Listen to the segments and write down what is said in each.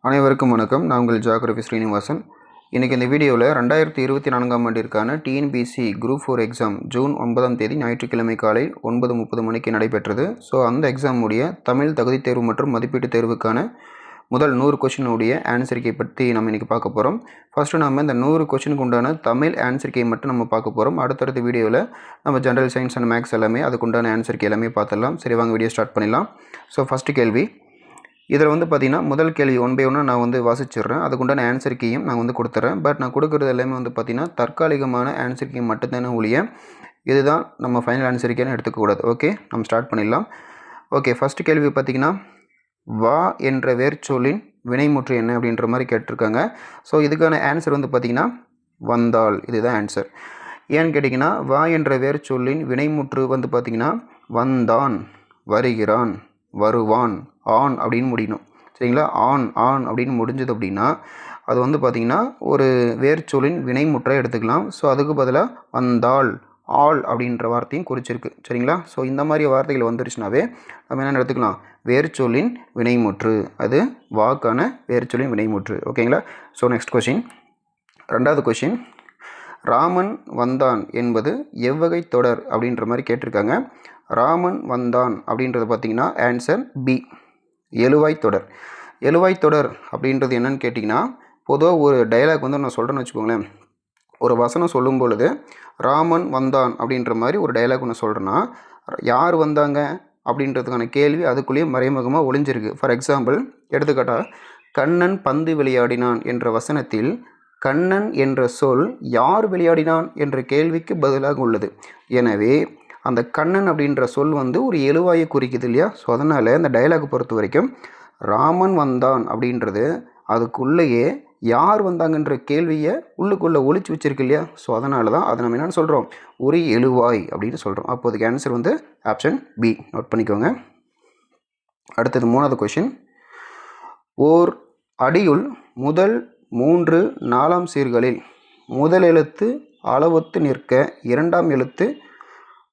அனைவருக்கும் வணக்கம். நான் உங்கள் ஜியோகிராஃபி ஸ்ரீனிவாசன். இன்றைக்கி இந்த வீடியோவில் 2024ஆம் ஆண்டிற்கான டிஎன்பிஎஸ்சி குரூப் 4 எக்ஸாம் ஜூன் 9ஆம் தேதி ஞாயிற்றுக்கிழமை காலை 9:30 மணிக்கு நடைபெற்றது. ஸோ அந்த எக்ஸாமுடைய தமிழ் தகுதித் தேர்வு மற்றும் மதிப்பீட்டு தேர்வுக்கான முதல் 100 கொஷினுடைய ஆன்சரிக்கை பற்றி நம்ம இன்றைக்கி பார்க்க போகிறோம். ஃபஸ்ட்டு நம்ம இந்த 100 கொஷினுக்கு உண்டான தமிழ் ஆன்சரிக்கை மட்டும் நம்ம பார்க்க போகிறோம். அடுத்தடுத்த வீடியோவில் நம்ம ஜென்ரல் சயின்ஸ் அண்ட் மேக்ஸ் எல்லாமே அதுக்குண்டான ஆன்சரிக்கை எல்லாமே பார்த்துடலாம். சரி, வாங்க வீடியோ ஸ்டார்ட் பண்ணிடலாம். ஸோ ஃபஸ்ட்டு கேள்வி, இதில் பார்த்திங்கன்னா முதல் கேள்வி 1 by 1 நான் வாசிச்சிடுறேன். அதுக்குண்டான ஆன்சரிக்கையும் நான் கொடுத்துட்றேன். பட் நான் கொடுக்குறது எல்லாமே பார்த்திங்கன்னா தற்காலிகமான ஆன்சரிக்கை மட்டும்தானே ஒழிய இதுதான் நம்ம ஃபைனல் ஆன்சரிக்கைன்னு எடுத்துக்கக்கூடாது. ஓகே, நம்ம ஸ்டார்ட் பண்ணிடலாம். ஓகே, ஃபஸ்ட்டு கேள்வி பார்த்திங்கன்னா வா என்ற வேர்ச்சொல்லின் வினைமுற்று என்ன அப்படின்ற மாதிரி கேட்டிருக்காங்க. ஸோ இதுக்கான ஆன்சர் பார்த்திங்கன்னா வந்தால். இதுதான் ஆன்சர். ஏன்னு கேட்டிங்கன்னா வா என்ற வேர்ச்சொல்லின் வினைமுற்று பார்த்திங்கன்னா வந்தான், வருகிறான், வருவான், ஆன் அப்படின்னு முடியணும். சரிங்களா? ஆன் அப்படின்னு முடிஞ்சது அப்படின்னா அது பார்த்திங்கன்னா ஒரு வேர்ச்சொல்லின் வினைமுற்றை எடுத்துக்கலாம். ஸோ அதுக்கு பதிலாக வந்தால், ஆள் அப்படின்ற வார்த்தையும் குறிச்சிருக்கு. சரிங்களா? ஸோ இந்த மாதிரி வார்த்தைகள் வந்துருச்சுனாவே நம்ம என்ன எடுத்துக்கலாம்? வேர்ச்சொல்லின் வினைமுற்று. அது வாக்கான வேர்ச்சொல்லின் வினைமுற்று. ஓகேங்களா? ஸோ நெக்ஸ்ட் கொஷின், 2வது கொஷின், ராமன் வந்தான் என்பது எவ்வகை தொடர் அப்படின்ற மாதிரி கேட்டிருக்காங்க. ராமன் வந்தான் அப்படின்றது பார்த்திங்கன்னா ஆன்சர் பி, எழுவாய் தொடர். எழுவாய் தொடர் அப்படின்றது என்னன்னு கேட்டிங்கன்னா, பொதுவாக ஒரு டைலாக் நான் சொல்கிறேன்னு வச்சுக்கோங்களேன். ஒரு வசனம் சொல்லும் பொழுது ராமன் வந்தான் அப்படின்ற மாதிரி ஒரு டைலாக் ஒன்று சொல்கிறேன்னா யார் வந்தாங்க அப்படின்றதுக்கான கேள்வி அதுக்குள்ளேயே மறைமுகமாக ஒளிஞ்சிருக்கு. ஃபார் எக்ஸாம்பிள் எடுத்துக்காட்டால், கண்ணன் பந்து விளையாடினான் என்ற வசனத்தில் கண்ணன் என்ற சொல் யார் விளையாடினான் என்ற கேள்விக்கு பதிலாக உள்ளது. எனவே அந்த கண்ணன் அப்படின்ற சொல் ஒரு எழுவாயை குறிக்குது இல்லையா? ஸோ அதனால் இந்த டைலாக் பொறுத்த வரைக்கும் ராமன் வந்தான் அப்படின்றது அதுக்குள்ளேயே யார் வந்தாங்கன்ற கேள்வியை உள்ளுக்குள்ளே ஒளிச்சு வச்சிருக்கு இல்லையா? ஸோ அதனால தான் அதை நம்ம என்னென்னு சொல்கிறோம்? ஒரு எழுவாய் அப்படின்னு சொல்கிறோம். அப்போதுக்கு ஆன்சர் ஆப்ஷன் பி. நோட் பண்ணிக்கோங்க. அடுத்தது 3வது கொஷின், ஓர் அடியுள் முதல் 3 4ஆம் சீர்களில் முதல் எழுத்து அளவொத்து நிற்க 2ஆம் எழுத்து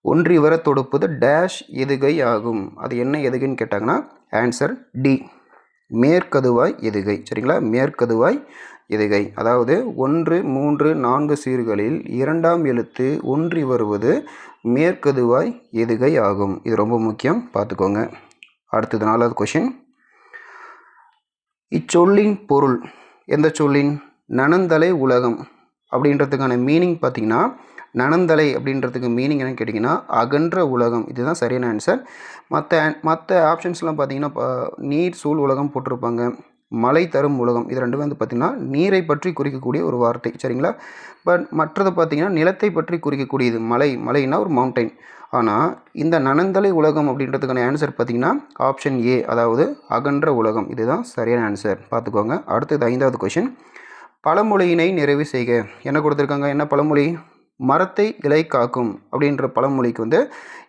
ஒன்றி வர தொடுப்பது டேஷ் எதுகை ஆகும். அது என்ன எதுகைன்னு கேட்டாங்கன்னா ஆன்சர் டி, மேற்கதுவாய் எதுகை. சரிங்களா? மேற்கதுவாய் எதுகை. அதாவது 1 3 4 சீர்களில் 2ஆம் எழுத்து ஒன்றி வருவது மேற்கதுவாய் எதுகை ஆகும். இது ரொம்ப முக்கியம், பார்த்துக்கோங்க. அடுத்தது 4வது கொஷின், இச்சொல்லின் பொருள் எந்த சொல்லின்? நனந்தலை உலகம் அப்படின்றதுக்கான மீனிங் பார்த்திங்கன்னா, நனந்தலை அப்படின்றதுக்கு மீனிங் என்னன்னு கேட்டிங்கன்னா அகன்ற உலகம். இதுதான் சரியான ஆன்சர். மற்ற ஆப்ஷன்ஸ்லாம் பார்த்திங்கன்னா நீர் சூழ் உலகம் போட்டிருப்பாங்க, மழை தரும் உலகம். இது ரெண்டுமே பார்த்திங்கன்னா நீரை பற்றி குறிக்கக்கூடிய ஒரு வார்த்தை. சரிங்களா? பட் மற்றது பார்த்திங்கன்னா நிலத்தை பற்றி குறிக்கக்கூடியது. மலைன்னா ஒரு மவுண்டைன். ஆனால் இந்த நனந்தலை உலகம் அப்படின்றதுக்கான ஆன்சர் பார்த்திங்கன்னா ஆப்ஷன் ஏ, அதாவது அகன்ற உலகம். இதுதான் சரியான ஆன்சர், பார்த்துக்கோங்க. அடுத்தது 5வது கொஷின், பழமொழியினை நிறைவு செய்க. என்ன கொடுத்துருக்காங்க? என்ன பழமொழி? மரத்தை இலை காக்கும் அப்படின்ற பழமொழிக்கு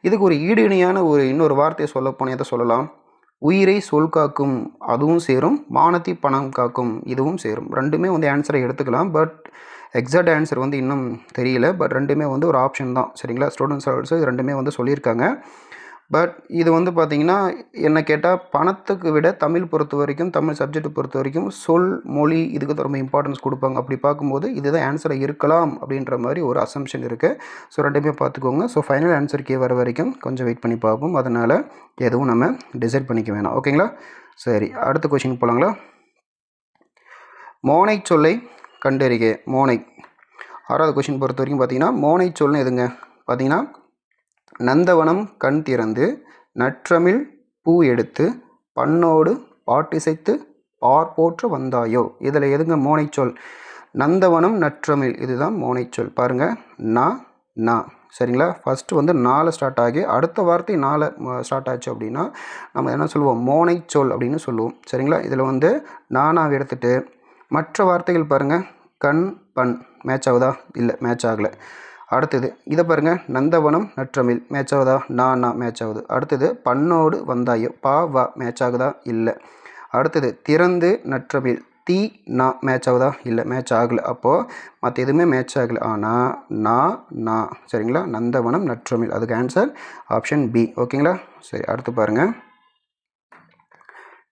இதுக்கு ஒரு ஈடு இணையான இன்னொரு வார்த்தையை சொல்லப்போனால் எதை சொல்லலாம்? உயிரை சொல் காக்கும், அதுவும் சேரும். மானத்தை பணம் காக்கும், இதுவும் சேரும். ரெண்டுமே ஆன்சரை எடுத்துக்கலாம். பட் எக்ஸாக்ட் ஆன்சர் இன்னும் தெரியல. பட் ரெண்டுமே ஒரு ஆப்ஷன் தான். சரிங்களா? ஸ்டூடெண்ட்ஸ் ஆல்சோ இது ரெண்டுமே சொல்லியிருக்காங்க. பட் இது பார்த்திங்கன்னா என்ன கேட்டால் பணத்துக்கு விட தமிழ் பொறுத்த வரைக்கும், தமிழ் சப்ஜெக்ட் பொறுத்த வரைக்கும் சொல் மொழி இதுக்கு தான் ரொம்ப இம்பார்ட்டன்ஸ் கொடுப்பாங்க. அப்படி பார்க்கும்போது இதுதான் ஆன்சராக இருக்கலாம் அப்படின்ற மாதிரி ஒரு அசம்ஷன் இருக்குது. ஸோ ரெண்டுமே பார்த்துக்கோங்க. ஸோ ஃபைனல் ஆன்சருக்கே வர வரைக்கும் கொஞ்சம் வெயிட் பண்ணி பார்ப்போம். அதனால் எதுவும் நம்ம டிசைட் பண்ணிக்க வேணாம். ஓகேங்களா? சரி, அடுத்த கொஷின் போகலாங்களா? மோனை சொல்லை கண்டறிக. மோனை 6வது கொஷின் பொறுத்த வரைக்கும் பார்த்திங்கன்னா மோனை சொல்னு எதுங்க? பார்த்திங்கன்னா நந்தவனம் கண் திறந்து நற்றமிழ் பூ எடுத்து பண்ணோடு பாட்டிசைத்து பார்ப்போற்ற வந்தாயோ. இதில் எதுங்க மோனைச்சொல்? நந்தவனம் நற்றமிழ், இதுதான் மோனைச்சொல். பாருங்கள், நா. சரிங்களா? ஃபஸ்ட்டு 4 ஸ்டார்ட் ஆகி அடுத்த வார்த்தை 4 ஸ்டார்ட் ஆச்சு அப்படின்னா நம்ம என்ன சொல்லுவோம்? மோனைச்சொல் அப்படின்னு சொல்லுவோம். சரிங்களா? இதில் நானாக எடுத்துகிட்டு மற்ற வார்த்தைகள் பாருங்கள், கண் பண் மேட்ச் ஆகுதா? இல்லை, மேட்ச் ஆகலை. அடுத்தது இதை பாருங்கள், நந்தவனம் நற்றமிழ் மேட்ச் ஆகுதா? நான் மேட்ச் ஆகுது. அடுத்தது பண்ணோடு வந்தாயோ, பா வா மேட்ச் ஆகுதா? இல்லை. அடுத்தது திறந்து நற்றமிழ் தீ நா மேட்ச் ஆகுதா? இல்லை, மேட்ச் ஆகலை. அப்போது மற்ற எதுவுமே மேட்ச் ஆகலை. ஆனால் நா. சரிங்களா? நந்தவனம் நற்றமிழ், அதுக்கு ஆன்சர் ஆப்ஷன் பி. ஓகேங்களா? சரி, அடுத்து பாருங்கள்,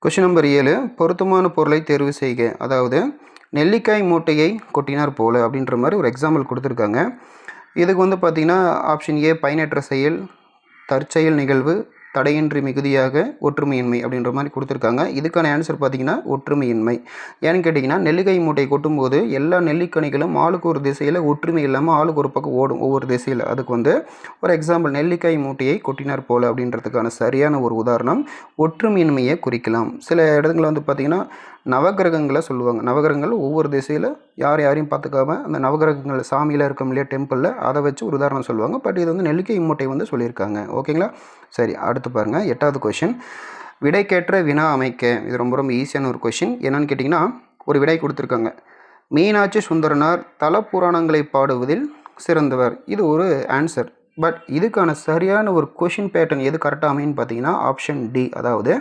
கொஷின் நம்பர் 7 பொருத்தமான பொருளை தேர்வு செய்க. அதாவது நெல்லிக்காய் மூட்டையை கொட்டினார் போல அப்படின்ற மாதிரி ஒரு எக்ஸாம்பிள் கொடுத்துருக்காங்க. இதுக்கு வந்து பார்த்திங்கன்னா ஆப்ஷன் ஏ பயனற்ற செயல், தற்செயல் நிகழ்வு, தடையின்றி மிகுதியாக, ஒற்றுமையின்மை அப்படின்ற மாதிரி கொடுத்துருக்காங்க. இதுக்கான ஆன்சர் பார்த்திங்கன்னா ஒற்றுமையின்மை. ஏன்னு கேட்டிங்கன்னா நெல்லிக்காய் மூட்டை கொட்டும்போது எல்லா நெல்லிக்கனிகளும் ஆளுக்கு ஒரு திசையில் ஒற்றுமை இல்லாமல் ஆளுக்கு ஒரு பக்கம் ஓடும் ஒவ்வொரு திசையில். அதுக்கு வந்து ஒரு எக்ஸாம்பிள் நெல்லிக்காய் மூட்டையை கொட்டினார் போல அப்படின்றதுக்கான சரியான ஒரு உதாரணம் ஒற்றுமையின்மையை குறிக்கலாம். சில இடங்களில் வந்து பார்த்திங்கன்னா நவகிரகங்களை சொல்லுவாங்க. நவகிரகங்கள் ஒவ்வொரு திசையில் யாரையும் பார்த்துக்காம அந்த நவகிரகங்கள் சாமியில் இருக்கும் இல்லையா டெம்பிளில் அதை வச்சு ஒரு உதாரணம் சொல்லுவாங்க. பட் இது வந்து நெல்லிக்காய் மூட்டை வந்து சொல்லியிருக்காங்க. ஓகேங்களா? சரி, அடுத்து பாருங்கள் 8வது கொஷின். விடைக்கேற்ற வினா அமைக்க. இது ரொம்ப ஈஸியான ஒரு கொஷின். என்னன்னு கேட்டிங்கன்னா ஒரு விடை கொடுத்துருக்காங்க. மீனாட்சி சுந்தரனார் தல புராணங்களை பாடுவதில் சிறந்தவர். இது ஒரு ஆன்சர். பட் இதுக்கான சரியான ஒரு கொஷின் பேட்டர்ன் எது கரெக்டாக அமைன்னு பார்த்தீங்கன்னா ஆப்ஷன் டி. அதாவது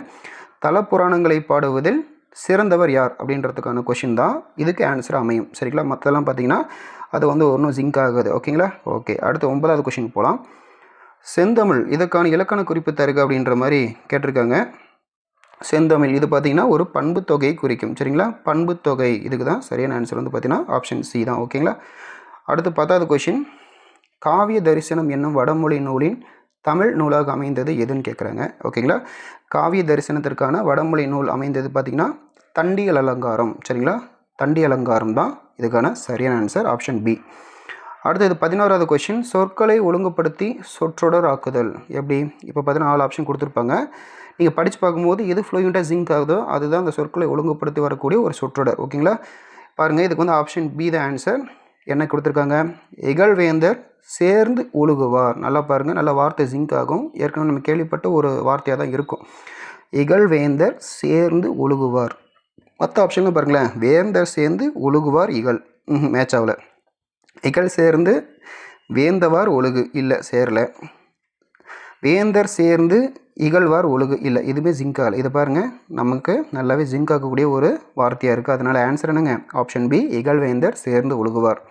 தல புராணங்களை பாடுவதில் சிறந்தவர் யார் அப்படின்றதுக்கான கொஷின் தான் இதுக்கு ஆன்சர் அமையும். சரிங்களா? மற்றெல்லாம் பார்த்தீங்கன்னா அது வந்து ஒன்றும் ஜிங்க் ஆகுது. ஓகேங்களா? ஓகே, அடுத்து 9வது கொஷின் போகலாம். செந்தமிழ் இதற்கான இலக்கண குறிப்பு தருக அப்படின்ற மாதிரி கேட்டிருக்காங்க. செந்தமிழ் இது பார்த்திங்கன்னா ஒரு பண்பு தொகையை குறிக்கும். சரிங்களா? பண்பு தொகை இதுக்கு தான் சரியான ஆன்சர் வந்து பார்த்திங்கன்னா ஆப்ஷன் சி தான். ஓகேங்களா? அடுத்து 10வது கொஷின். காவிய தரிசனம் என்னும் வடமொழி நூலின் தமிழ் நூலாக அமைந்தது எதுன்னு கேட்குறாங்க. ஓகேங்களா? காவிய தரிசனத்திற்கான வடமொழி நூல் அமைந்தது பார்த்திங்கன்னா தண்டியல் அலங்காரம். சரிங்களா? தண்டி அலங்காரம் தான் இதுக்கான சரியான ஆன்சர் ஆப்ஷன் பி. அடுத்தது 11வது கொஷின். சொற்களை ஒழுங்குபடுத்தி சொற்றொடர் ஆக்குதல் எப்படி? இப்போ பார்த்தீங்கன்னா 4 ஆப்ஷன் கொடுத்துருப்பாங்க. நீங்கள் படித்து பார்க்கும்போது எது ஃப்ளூயண்ட்டாக ஜிங்க் ஆகுதோ அதுதான் அந்த சொற்களை ஒழுங்குபடுத்தி வரக்கூடிய ஒரு சொற்றொடர். ஓகேங்களா? பாருங்கள், இதுக்கு வந்து ஆப்ஷன் பி தான் ஆன்சர். என்ன கொடுத்துருக்காங்க? இகழ்வேந்தர் சேர்ந்து ஒழுகுவார். நல்லா பாருங்கள், நல்ல வார்த்தை ஜிங்க் ஆகும். ஏற்கனவே நம்ம கேள்விப்பட்ட ஒரு வார்த்தையாக தான் இருக்கும். இகழ்வேந்தர் சேர்ந்து ஒழுகுவார். மற்ற ஆப்ஷன்லாம் பாருங்களேன். வேந்தர் சேர்ந்து ஒழுகுவார் இகழ் மேட்ச் ஆகல. இகழ் சேர்ந்து வேந்தவார் ஒழுகு இல்லை, சேரல. வேந்தர் சேர்ந்து இகழ்வார் ஒழுகு இல்லை, இதுவுமே ஜிங்க் ஆகலை. இதை பாருங்கள், நமக்கு நல்லாவே ஜிங்க் ஆகக்கூடிய ஒரு வார்த்தையாக இருக்குது. அதனால் ஆன்சர் என்னங்க? ஆப்ஷன் பி, இகழ்வேந்தர் சேர்ந்து ஒழுகுவார்.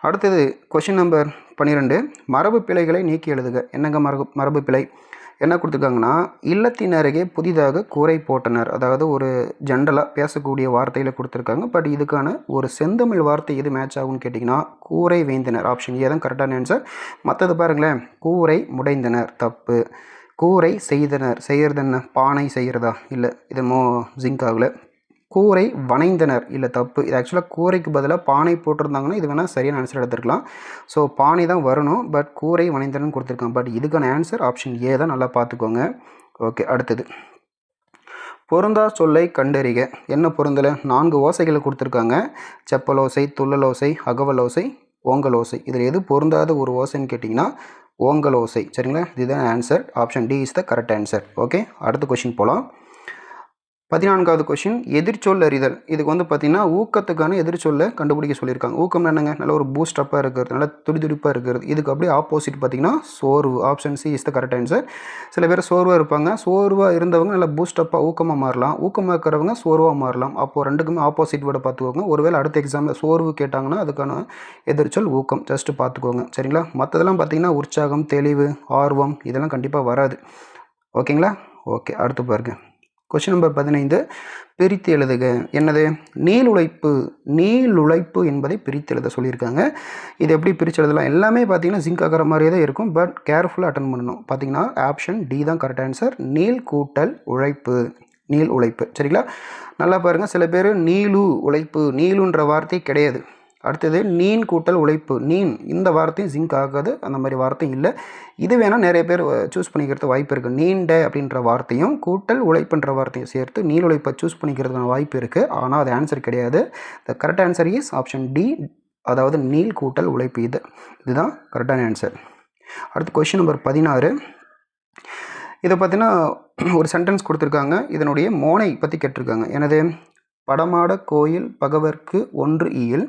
அடுத்தது கொஷின் நம்பர் 12. மரபு பிழைகளை நீக்கி எழுதுக. என்னங்க மரபு பிழை? என்ன கொடுத்துருக்காங்கன்னா இல்லத்தின் அருகே புதிதாக கூரை போட்டனர். அதாவது ஒரு ஜென்ரலாக பேசக்கூடிய வார்த்தையில் கொடுத்துருக்காங்க. பட் இதுக்கான ஒரு செந்தமிழ் வார்த்தை எது மேட்ச் ஆகும்னு கேட்டிங்கன்னா கூரை வேந்தனர். ஆப்ஷன் ஏ தான் கரெக்டான ஆன்சர். மற்றது பாருங்களேன். கூரை முடைந்தனர் தப்பு. கூரை செய்தனர், செய்கிறது என்ன? பானை செய்கிறதா? இல்லை, இது ஜிங்க் ஆகலை. கூரை வனைந்தனர் இல்லை, தப்பு. இது ஆக்சுவலாக கூரைக்கு பதிலாக பானை போட்டிருந்தாங்கன்னா இது வேணால் சரியான ஆன்சர் எடுத்துருக்கலாம். ஸோ பானை தான் வரணும். பட் கூரை வனைந்தனர்னு கொடுத்துருக்காங்க. பட் இதுக்கான ஆன்சர் ஆப்ஷன் ஏ தான். நல்லா பார்த்துக்கோங்க. ஓகே, அடுத்தது பொருந்தா சொல்லை கண்டறிக. என்ன பொருந்தலை? 4 ஓசைகளை கொடுத்துருக்காங்க. செப்பலோசை, துள்ளலோசை, அகவலோசை, ஓங்கலோசை. இதில் எது பொருந்தாத ஒரு ஓசைன்னு கேட்டிங்கன்னா ஓங்கலோசை. சரிங்களா? இதுதான் answer. Option D is the correct answer. Okay, அடுத்த கொஷின் போகலாம். 14வது கொஷின். எதிர்ச்சொல் அறிதல். இதுக்கு வந்து பார்த்திங்கன்னா ஊக்கத்துக்கான எதிர்ச்சொல்லை கண்டுபிடிக்க சொல்லியிருக்காங்க. ஊக்கம் என்னங்க? நல்ல ஒரு பூஸ்டப்பாக இருக்கிறது, நல்லா துடிதுடிப்பாக இருக்கிறது. இதுக்கு அப்படியே ஆப்போசிட் பார்த்திங்கன்னா சோர்வு. Option C is the correct answer. சில பேர் சோர்வாக இருப்பாங்க. சோர்வாக இருந்தவங்க நல்லா பூஸ்டப்பாக ஊக்கமாக மாறலாம். ஊக்கமாக இருக்கிறவங்க சோர்வாக மாறலாம். அப்போது ரெண்டுக்குமே ஆப்போசிட் வேர்டை பார்த்துக்கோங்க. ஒருவேளை அடுத்த எக்ஸாமில் சோர்வு கேட்டாங்கன்னா அதுக்கான எதிர்ச்சொல் ஊக்கம். ஜஸ்ட்டு பார்த்துக்கோங்க. சரிங்களா? மற்றதெல்லாம் பார்த்திங்கன்னா உற்சாகம், தெளிவு, ஆர்வம் இதெல்லாம் கண்டிப்பாக வராது. ஓகேங்களா? ஓகே, அடுத்து பாருங்க. Question number 15. பிரித்து எழுதுக. என்னது? நீளுழைப்பு. நீளுழைப்பு என்பதை பிரித்து எழுத சொல்லியிருக்காங்க. இது எப்படி பிரித்து எழுதலாம்? எல்லாமே பார்த்தீங்கன்னா ஜிங்க் ஆகிற மாதிரியே தான் இருக்கும். பட் கேர்ஃபுல்லாக அட்டன் பண்ணணும். பார்த்தீங்கன்னா ஆப்ஷன் டி தான் கரெக்ட் ஆன்சர். நீள் கூட்டல் உழைப்பு. நீள் உழைப்பு. சரிங்களா? நல்லா பாருங்கள். சில பேர் நீளு உழைப்பு, நீளுன்ற வார்த்தை கிடையாது. அடுத்தது நீன் கூட்டல் உழைப்பு. நீன் இந்த வார்த்தையும் ஜிங்க் ஆகாது. அந்த மாதிரி வார்த்தையும் இல்லை. இது வேணால் நிறைய பேர் சூஸ் பண்ணிக்கிறது வாய்ப்பு இருக்குது. நீண்ட அப்படின்ற வார்த்தையும் கூட்டல் உழைப்புன்ற வார்த்தையும் சேர்த்து நீள் உழைப்பை சூஸ் பண்ணிக்கிறதுக்கான வாய்ப்பு இருக்குது. ஆனால் அது ஆன்சர் கிடையாது. The correct answer is option D, அதாவது நீள் கூட்டல் உழைப்பு. இதுதான் கரெக்டான ஆன்சர். அடுத்து கொஷின் நம்பர் 16. இதை பார்த்தீங்கன்னா ஒரு சென்டென்ஸ் கொடுத்துருக்காங்க. இதனுடைய மோனை பற்றி கேட்டிருக்காங்க. எனது படமாட கோயில் பகவர்க்கு ஒன்று ஈயில்,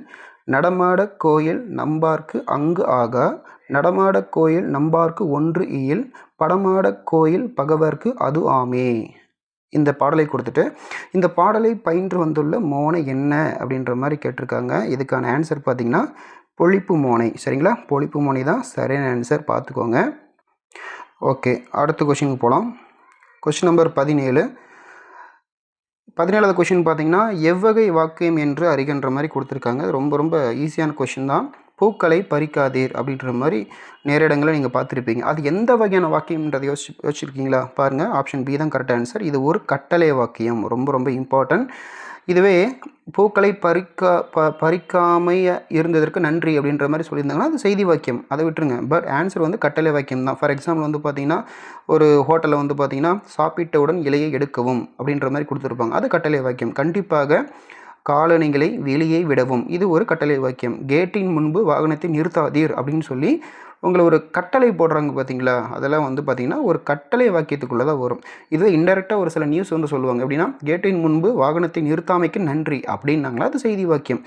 நடமாட கோயில் நம்பார்க்கு அங்கு ஆகா, நடமாட கோயில் நம்பார்க்கு ஒன்று ஈயில், படமாட கோயில் பகவர்க்கு அது ஆமே. இந்த பாடலை கொடுத்துட்டு இந்த பாடலை பயின்று வந்துள்ள மோனை என்ன அப்படின்ற மாதிரி கேட்டிருக்காங்க. இதுக்கான ஆன்சர் பார்த்திங்கன்னா பொழிப்பு மோனை. சரிங்களா? பொழிப்பு மோனை தான் சரியான ஆன்சர். பார்த்துக்கோங்க. ஓகே, அடுத்த கொஷினுக்கு போகலாம். Question number 17. 17வது கொஷின் பார்த்தீங்கன்னா எவ்வகை வாக்கியம் என்று அறிகின்ற மாதிரி கொடுத்துருக்காங்க. ரொம்ப ரொம்ப ஈஸியான கொஷின் தான். பூக்களை பறிக்காதீர் அப்படின்ற மாதிரி நேர இடங்களை நீங்கள் பார்த்துருப்பீங்க. அது எந்த வகையான வாக்கியம்ன்றதை யோசிச்சிருக்கீங்களா? பாருங்கள், ஆப்ஷன் பி தான் கரெக்ட் ஆன்சர். இது ஒரு கட்டளை வாக்கியம், ரொம்ப ரொம்ப இம்பார்ட்டன்ட். இதுவே பூக்களை பறிக்காமை இருந்ததற்கு நன்றி அப்படின்ற மாதிரி சொல்லியிருந்தாங்கன்னா அது செய்தி வாக்கியம், அதை விட்டுருங்க. பட் ஆன்சர் வந்து கட்டளை வாக்கியம் தான். ஃபார் எக்ஸாம்பிள் வந்து பார்த்தீங்கன்னா ஒரு ஹோட்டலில் வந்து பார்த்தீங்கன்னா சாப்பிட்டவுடன் இலையை எடுக்கவும் அப்படின்ற மாதிரி கொடுத்துருப்பாங்க, அது கட்டளை வாக்கியம். கண்டிப்பாக காலணிகளை வெளியே விடவும், இது ஒரு கட்டளை வாக்கியம். கேட்டின் முன்பு வாகனத்தை நிறுத்தாதீர் அப்படின்னு சொல்லி உங்களை ஒரு கட்டளை போடுறாங்க பார்த்தீங்களா, அதெல்லாம் வந்து பார்த்திங்கன்னா ஒரு கட்டளை வாக்கியத்துக்குள்ளே தான் வரும். இதுவே இன்டெரக்டாக ஒரு சில நியூஸ் வந்து சொல்லுவாங்க. எப்படின்னா, கேட்டின் முன்பு வாகனத்தை நிறுத்தாமைக்கு நன்றி அப்படின்னாங்களா, அது செய்தி வாக்கியம்.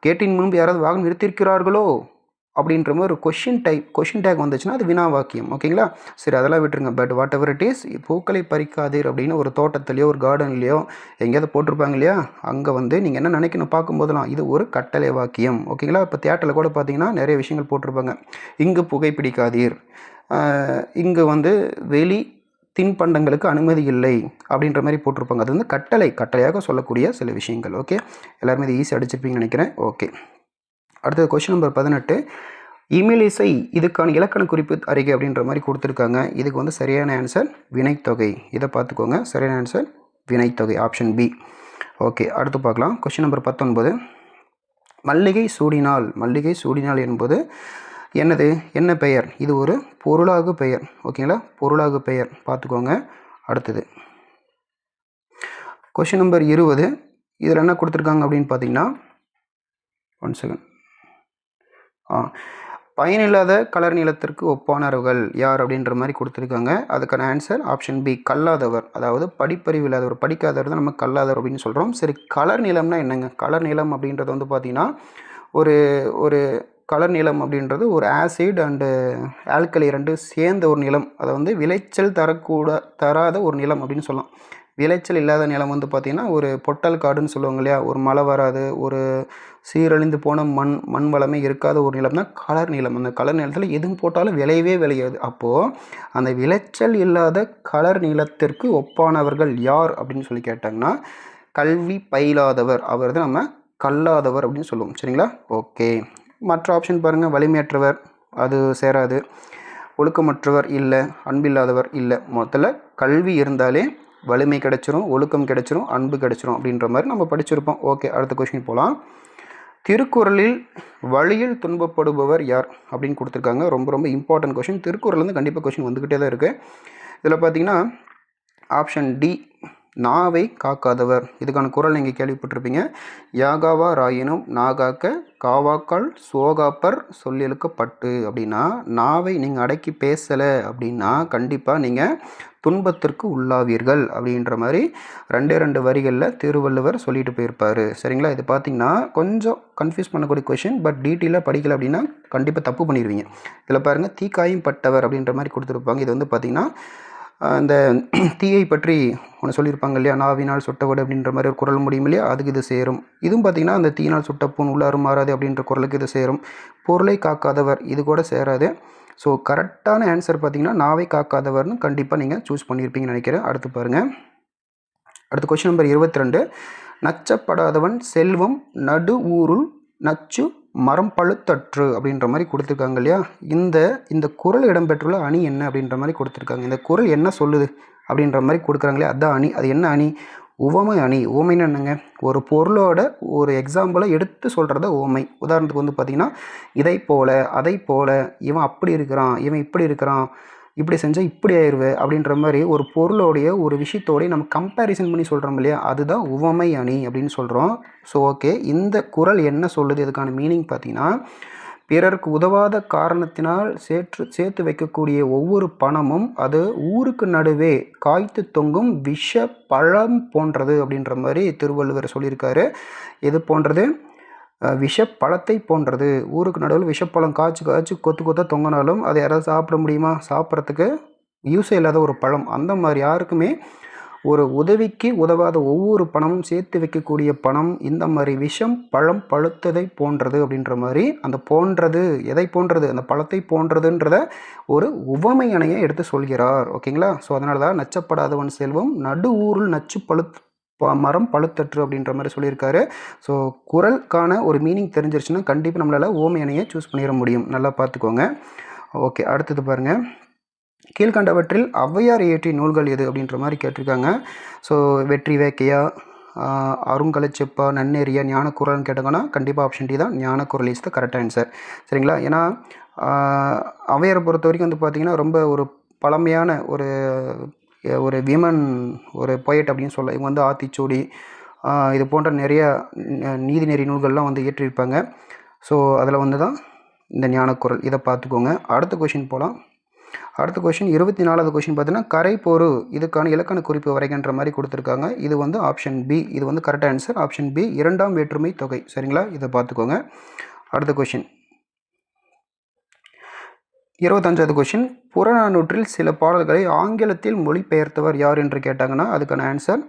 கேட்டின் முன்பு யாராவது வாகனம் நிறுத்தியிருக்கிறார்களோ அப்படின்ற மாதிரி ஒரு கொஷின் டேக் வந்துச்சுன்னா அது வினா வாக்கியம். ஓகேங்களா? சரி, அதெல்லாம் விட்டுருங்க. But what ever it is, பூக்களை பறிக்காதீர் அப்படின்னு ஒரு தோட்டத்துலையோ ஒரு கார்டன்லையோ எங்கேயாவது போட்டிருப்பாங்க இல்லையா, அங்கே வந்து நீங்கள் என்ன நினைக்கணும் பார்க்கும்போதெல்லாம், இது ஒரு கட்டளை வாக்கியம். ஓகேங்களா? இப்போ தியேட்டரில் கூட பார்த்தீங்கன்னா நிறைய விஷயங்கள் போட்டிருப்பாங்க. இங்கு புகைப்பிடிக்காதீர், இங்கு வந்து வெளி தின்பண்டங்களுக்கு அனுமதி இல்லை அப்படின்ற மாதிரி போட்டிருப்பாங்க. அது வந்து கட்டளையாக சொல்லக்கூடிய சில விஷயங்கள். ஓகே, எல்லாருமே இது ஈஸி அடிச்சிருப்பீங்கன்னு நினைக்கிறேன். ஓகே, அடுத்தது கொஸ்டின் நம்பர் 18. இமிலிசை இதுக்கான இலக்கண குறிப்பு அறிக்கை அப்படின்ற மாதிரி கொடுத்துருக்காங்க. இதுக்கு வந்து சரியான ஆன்சர் வினைத்தொகை. இதை பார்த்துக்கோங்க, சரியான ஆன்சர் வினைத்தொகை, ஆப்ஷன் பி. ஓகே, அடுத்து பார்க்கலாம். Question number 19. மல்லிகை சூடினால் என்பது என்னது, என்ன பெயர்? இது ஒரு பொருளாகு பெயர். ஓகேங்களா? பொருளாகு பெயர் பார்த்துக்கோங்க. அடுத்தது கொஸ்டின் நம்பர் 20. இதில் என்ன கொடுத்துருக்காங்க அப்படின்னு பார்த்தீங்கன்னா, 1 செகண்ட். பயனில்லாத கலர் நிலத்திற்கு ஒப்பானவர்கள் யார் அப்படின்ற மாதிரி கொடுத்துருக்காங்க. அதுக்கான ஆன்சர் ஆப்ஷன் பி, கல்லாதவர். அதாவது படிப்பறிவு இல்லாதவர், படிக்காதவர் தான் நம்ம கல்லாதவர் அப்படின்னு சொல்கிறோம். சரி, கலர் நிலம்னா என்னங்க? கலர் நிலம் அப்படின்றது வந்து பார்த்திங்கன்னா ஒரு ஒரு கலர் நிலம் அப்படின்றது ஒரு ஆசிட் அண்டு ஆல்கலி ரெண்டு சேர்ந்த ஒரு நிலம். அதை வந்து விளைச்சல் தராத ஒரு நிலம் அப்படின்னு சொல்லலாம். விளைச்சல் இல்லாத நிலம் வந்து பார்த்திங்கன்னா ஒரு பொட்டல் காடுன்னு சொல்லுவாங்க இல்லையா, ஒரு மழை வராது, ஒரு சீரழிந்து போன மண் வளமே இருக்காத ஒரு நிலம் தான் கலர் நிலம். அந்த கலர் நிலத்தில் எதுவும் போட்டாலும் விளையாது. அப்போது அந்த விளைச்சல் இல்லாத கலர் நிலத்திற்கு ஒப்பானவர்கள் யார் அப்படின்னு சொல்லி கேட்டாங்கன்னா, கல்வி பயிலாதவர், அவர் தான் நம்ம கல்லாதவர் அப்படின்னு சொல்லுவோம். சரிங்களா? ஓகே, மற்ற ஆப்ஷன் பாருங்கள். வலிமையற்றவர், அது சேராது. ஒழுக்கமற்றவர் இல்லை, அன்பில்லாதவர் இல்லை. மொத்தத்தில் கல்வி இருந்தாலே வலிமை கிடச்சிரும், ஒழுக்கம் கிடச்சிரும், அன்பு கிடச்சிரும் அப்படின்ற மாதிரி நம்ம படிச்சிருப்போம். ஓகே, அடுத்த கொஸ்டின் போகலாம். திருக்குறளில் வழியில் துன்பப்படுபவர் யார் அப்படின்னு கொடுத்துருக்காங்க. ரொம்ப ரொம்ப இம்பார்ட்டன்ட் கொஷின். திருக்குறள் வந்து கண்டிப்பாக கொஷின் வந்துக்கிட்டே தான் இருக்குது. இதில் பார்த்தீங்கன்னா ஆப்ஷன் டி, நாவை காக்காதவர். இதுக்கான குறள் நீங்கள் கேள்விப்பட்டிருப்பீங்க. யாகாவா ராயினும் நாகாக்க காவாக்கால் சோகாப்பர் சொல்லிழுக்கப்பட்டு. அப்படின்னா நாவை நீங்கள் அடக்கி பேசலை அப்படின்னா கண்டிப்பாக நீங்கள் துன்பத்திற்கு உள்ளாவீர்கள் அப்படின்ற மாதிரி 2 வரிகளில் திருவள்ளுவர் சொல்லிட்டு போயிருப்பார். சரிங்களா? இது பார்த்திங்கன்னா கொஞ்சம் கன்ஃபியூஸ் பண்ணக்கூடிய கொஷின். பட் டீட்டெயிலாக படிக்கலை அப்படின்னா கண்டிப்பாக தப்பு பண்ணிடுவீங்க. இதில் பாருங்கள், தீக்காயும் பட்டவர் அப்படின்ற மாதிரி கொடுத்துருப்பாங்க. இது வந்து பார்த்திங்கன்னா அந்த தீயை பற்றி ஒன்று சொல்லியிருப்பாங்க இல்லையா, நாவினால் சுட்டவடு அப்படின்ற மாதிரி ஒரு குறள் முடியும் இல்லையா, அதுக்கு இது சேரும். இதுவும் பார்த்திங்கன்னா அந்த தீயினால் சுட்டப்பூன் உள்ளாரும் மாறாது அப்படின்ற குறளுக்கு இது சேரும். பொருளை காக்காதவர், இது கூட சேராது. ஸோ கரெக்டான ஆன்சர் பார்த்திங்கன்னா நாவை காக்காதவர்னு கண்டிப்பாக நீங்கள் சூஸ் பண்ணியிருப்பீங்கன்னு நினைக்கிறேன். அடுத்து பாருங்கள், அடுத்த கொஸ்டின் நம்பர் 22. நச்சப்படாதவன் செல்வம் நடு ஊருள் நச்சு மரம் பழுத்தற்று அப்படின்ற மாதிரி கொடுத்துருக்காங்க இல்லையா. இந்த குறள் இடம்பெற்றுள்ள அணி என்ன அப்படின்ற மாதிரி கொடுத்துருக்காங்க. இந்த குறள் என்ன சொல்லுது அப்படின்ற மாதிரி கொடுக்குறாங்களே, அதுதான் அணி. அது என்ன அணி? உவமை அணி. உவமைன்னு என்னங்க? ஒரு பொருளோட ஒரு எக்ஸாம்பிளை எடுத்து சொல்கிறத உவமை. உதாரணத்துக்கு வந்து பார்த்திங்கன்னா, இதை போல, அதை போல, இவன் அப்படி இருக்கிறான், இவன் இப்படி இருக்கிறான், இப்படி செஞ்சால் இப்படி ஆயிடுவேன் அப்படின்ற மாதிரி ஒரு பொருளோடைய ஒரு விஷயத்தோடைய நம்ம கம்பேரிசன் பண்ணி சொல்கிறோம் இல்லையா, அதுதான் உவமை அணி அப்படின்னு சொல்கிறோம். ஸோ ஓகே, இந்த குறள் என்ன சொல்லுது? இதுக்கான மீனிங் பார்த்திங்கன்னா, பிறருக்கு உதவாத காரணத்தினால் சேர்த்து வைக்கக்கூடிய ஒவ்வொரு பணமும் அது ஊருக்கு நடுவே காய்த்து தொங்கும் விஷ பழம் போன்றது அப்படின்ற மாதிரி திருவள்ளுவர் சொல்லியிருக்காரு. எது போன்றது? விஷப்பழத்தை போன்றது. ஊருக்கு நடுவில் விஷப்பழம் காய்ச்சி கொத்தாக தொங்கினாலும் அதை யாராவது சாப்பிட முடியுமா? சாப்பிட்றதுக்கு யூஸே இல்லாத ஒரு பழம். அந்த மாதிரி யாருக்குமே ஒரு உதவிக்கு உதவாத ஒவ்வொரு பணமும் சேர்த்து வைக்கக்கூடிய பணம் இந்த மாதிரி விஷம் பழம் பழுத்ததை போன்றது அப்படின்ற மாதிரி, அந்த போன்றது எதை போன்றது? அந்த பழத்தை போன்றதுன்றத ஒரு உவமை அணையை எடுத்து சொல்கிறார். ஓகேங்களா? ஸோ அதனால தான் நச்சப்படாதவன் செல்வம் நடு ஊரில் நச்சு மரம் பழுத்தற்று அப்படின்ற மாதிரி சொல்லியிருக்காரு. ஸோ குறளுக்கான ஒரு மீனிங் தெரிஞ்சிருச்சுன்னா கண்டிப்பாக நம்மளால் ஓமை அணியை சூஸ் பண்ணிட முடியும். நல்லா பார்த்துக்கோங்க. ஓகே, அடுத்தது பாருங்கள். கீழ்கண்டவற்றில் ஔவையார் இயற்றிய நூல்கள் எது அப்படின்ற மாதிரி கேட்டிருக்காங்க. ஸோ வெற்றி வேக்கையா, அருங்கலச்செப்பா, நன்னெறியா, ஞானக்குறள்னு கேட்டாங்கன்னா கண்டிப்பாக ஆப்ஷன் டி தான். ஞானக்குறள் இஸ் த கரெக்ட் ஆன்சர். சரிங்களா? ஏன்னா ஔவையாரை பொறுத்த வரைக்கும் வந்து பார்த்திங்கன்னா ரொம்ப ஒரு பழமையான ஒரு விமன் ஒரு பொயட் அப்படின்னு சொல்லலாம். இவங்க வந்து ஆத்திச்சூடி இது போன்ற நிறைய நீதிநெறி நூல்கள்லாம் வந்து இயற்றியிருப்பாங்க. ஸோ அதில் வந்து தான் இந்த ஞானக்குறள். இதை பார்த்துக்கோங்க. அடுத்த கொஷின் போகலாம். அடுத்த கொஷின் 24வது கொஷின் பார்த்தீங்கன்னா கரை பொரு இதுக்கான இலக்கண குறிப்பு வரைகின்ற மாதிரி கொடுத்துருக்காங்க. இது வந்து ஆப்ஷன் பி. இது வந்து கரெக்ட் ஆன்சர். ஆப்ஷன் பி, இரண்டாம் வேற்றுமை தொகை. சரிங்களா? இதை பார்த்துக்கோங்க. அடுத்த கொஷின் 25வது கொஷின் புறநானூற்றில் சில பாடல்களை ஆங்கிலத்தில் மொழிபெயர்த்தவர் யார் என்று கேட்டாங்கன்னா அதுக்கான answer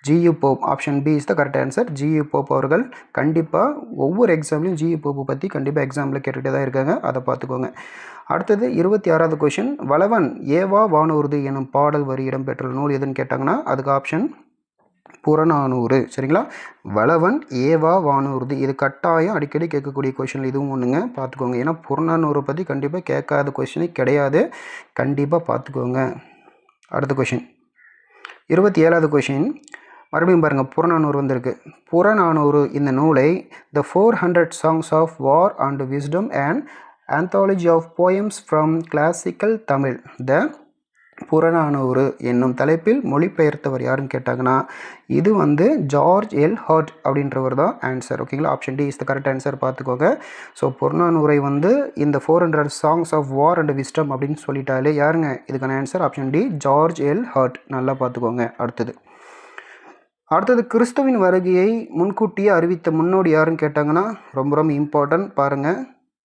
G U Pope. Option B is the correct answer. G U Pope அவர்கள் கண்டிப்பாக ஒவ்வொரு எக்ஸாம்லையும் ஜியு போப்பை பற்றி கண்டிப்பாக எக்ஸாமில் கேட்டுகிட்டே தான் இருக்காங்க. அதை பார்த்துக்கோங்க. அடுத்தது 26வது கொஷின் வளவன் ஏவா வானூர்தி எனும் பாடல் வரி இடம்பெற்ற நூல் எதுன்னு கேட்டாங்கன்னா அதுக்கு ஆப்ஷன் புறநானூறு. சரிங்களா? வளவன் ஏவா வானூர்தி இது கட்டாயம் அடிக்கடி கேட்கக்கூடிய கொஷின் இதுவும் ஒன்றுங்க. பார்த்துக்கோங்க. ஏன்னா புறநானூரை பற்றி கண்டிப்பாக கேட்காத கொஷினே கிடையாது. கண்டிப்பாக பார்த்துக்கோங்க. அடுத்த கொஷின் 27வது கொஷின் மறுபடியும் பாருங்கள். புறநானூறு வந்திருக்கு. புறநானூறு இந்த நூலை the 400 songs of war and wisdom and anthology of poems from classical Tamil the Purananuru என்னும் தலைப்பில் மொழிபெயர்த்தவர் யாருன்னு கேட்டாங்கன்னா இது வந்து ஜார்ஜ் எல் ஹார்ட் அப்படின்றவர் தான் ஆன்சர். ஓகேங்களா? Option D is the correct answer. பார்த்துக்கோங்க. ஸோ புறநானூரை வந்து இந்த 400 songs of war and wisdom அப்படின்னு சொல்லிட்டாலே யாருங்க இதுக்கான answer? Option D, George L Hart. நல்லா பார்த்துக்கோங்க. அடுத்தது கிறிஸ்துவின் வருகையை முன்கூட்டியே அறிவித்த முன்னோடி யாருன்னு கேட்டாங்கன்னா ரொம்ப ரொம்ப இம்பார்ட்டன்ட். பாருங்கள்,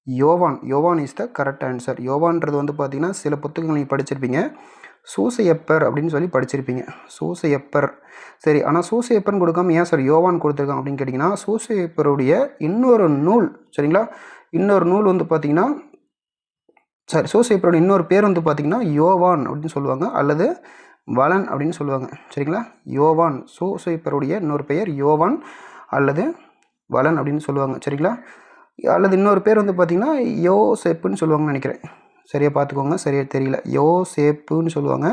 யோவான். யோவான் இஸ் த கரெக்ட் ஆன்சர். யோவான்றது வந்து பார்த்திங்கன்னா சில புத்தகங்கள் நீங்கள் படிச்சிருப்பீங்க. சூசையப்பர் அப்படின்னு சொல்லி படிச்சிருப்பீங்க. சூசையப்பர். சரி, ஆனால் சூசையப்பர்னு கொடுக்காம ஏன் சார் யோவான் கொடுத்துருக்கான் அப்படின்னு கேட்டிங்கன்னா சூசையப்பருடைய இன்னொரு நூல். சரிங்களா? இன்னொரு நூல் வந்து பார்த்திங்கன்னா சூசையப்பருடைய இன்னொரு பேர் வந்து பார்த்திங்கன்னா யோவான் அப்படின்னு சொல்லுவாங்க, அல்லது வலன் அப்படின்னு சொல்லுவாங்க. சரிங்களா? யோவான். சூசையப்பருடைய இன்னொரு பெயர் யோவான் அல்லது வலன் அப்படின்னு சொல்லுவாங்க. சரிங்களா? அல்லது இன்னொரு பேர் வந்து பார்த்திங்கன்னா யோசேப்புன்னு சொல்லுவாங்கன்னு நினைக்கிறேன். சரியாக பார்த்துக்கோங்க. சரியாக தெரியல. யோசேப்புன்னு சொல்லுவாங்க.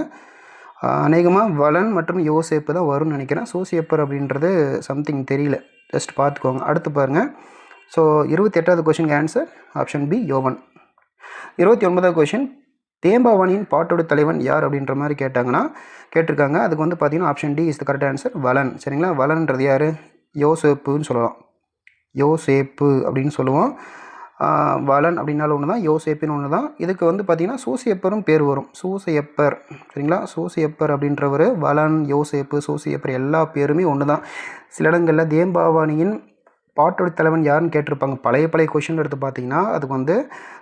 அநேகமாக வலன் மற்றும் யோசேப்பு தான் வரும்னு நினைக்கிறேன். சூசையப்பர் அப்படின்றது சம்திங் தெரியல. ஜஸ்ட் பார்த்துக்கோங்க. அடுத்து பாருங்கள். ஸோ 28வது கொஷினுக்கு ஆன்சர் ஆப்ஷன் பி, யோவான். 29வது கொஷின் தேம்பாவணியின் பாட்டோட தலைவன் யார் அப்படின்ற மாதிரி கேட்டிருக்காங்க. அதுக்கு வந்து பார்த்திங்கன்னா option D is the correct answer, Valan. சரிங்களா? வலன்றது யார்? யோசேப்புன்னு சொல்லலாம். யோசேப்பு அப்படின்னு சொல்லுவோம். வலன் அப்படின்னாலும் ஒன்று தான், யோசேப்புன்னு ஒன்று தான். இதுக்கு வந்து பார்த்திங்கன்னா சூசையப்பரும் பேர் வரும். சூசையப்பர். சரிங்களா? சூசையப்பர் அப்படின்றவர் வலன், யோசேப்பு, சூசையப்பர் எல்லா பேருமே ஒன்று தான். சில இடங்களில் தேம்பாவணியின் பாட்டோட தலைவன் யாருன்னு கேட்டிருப்பாங்க. பழைய கொஷின் எடுத்து பார்த்தீங்கன்னா அதுக்கு வந்து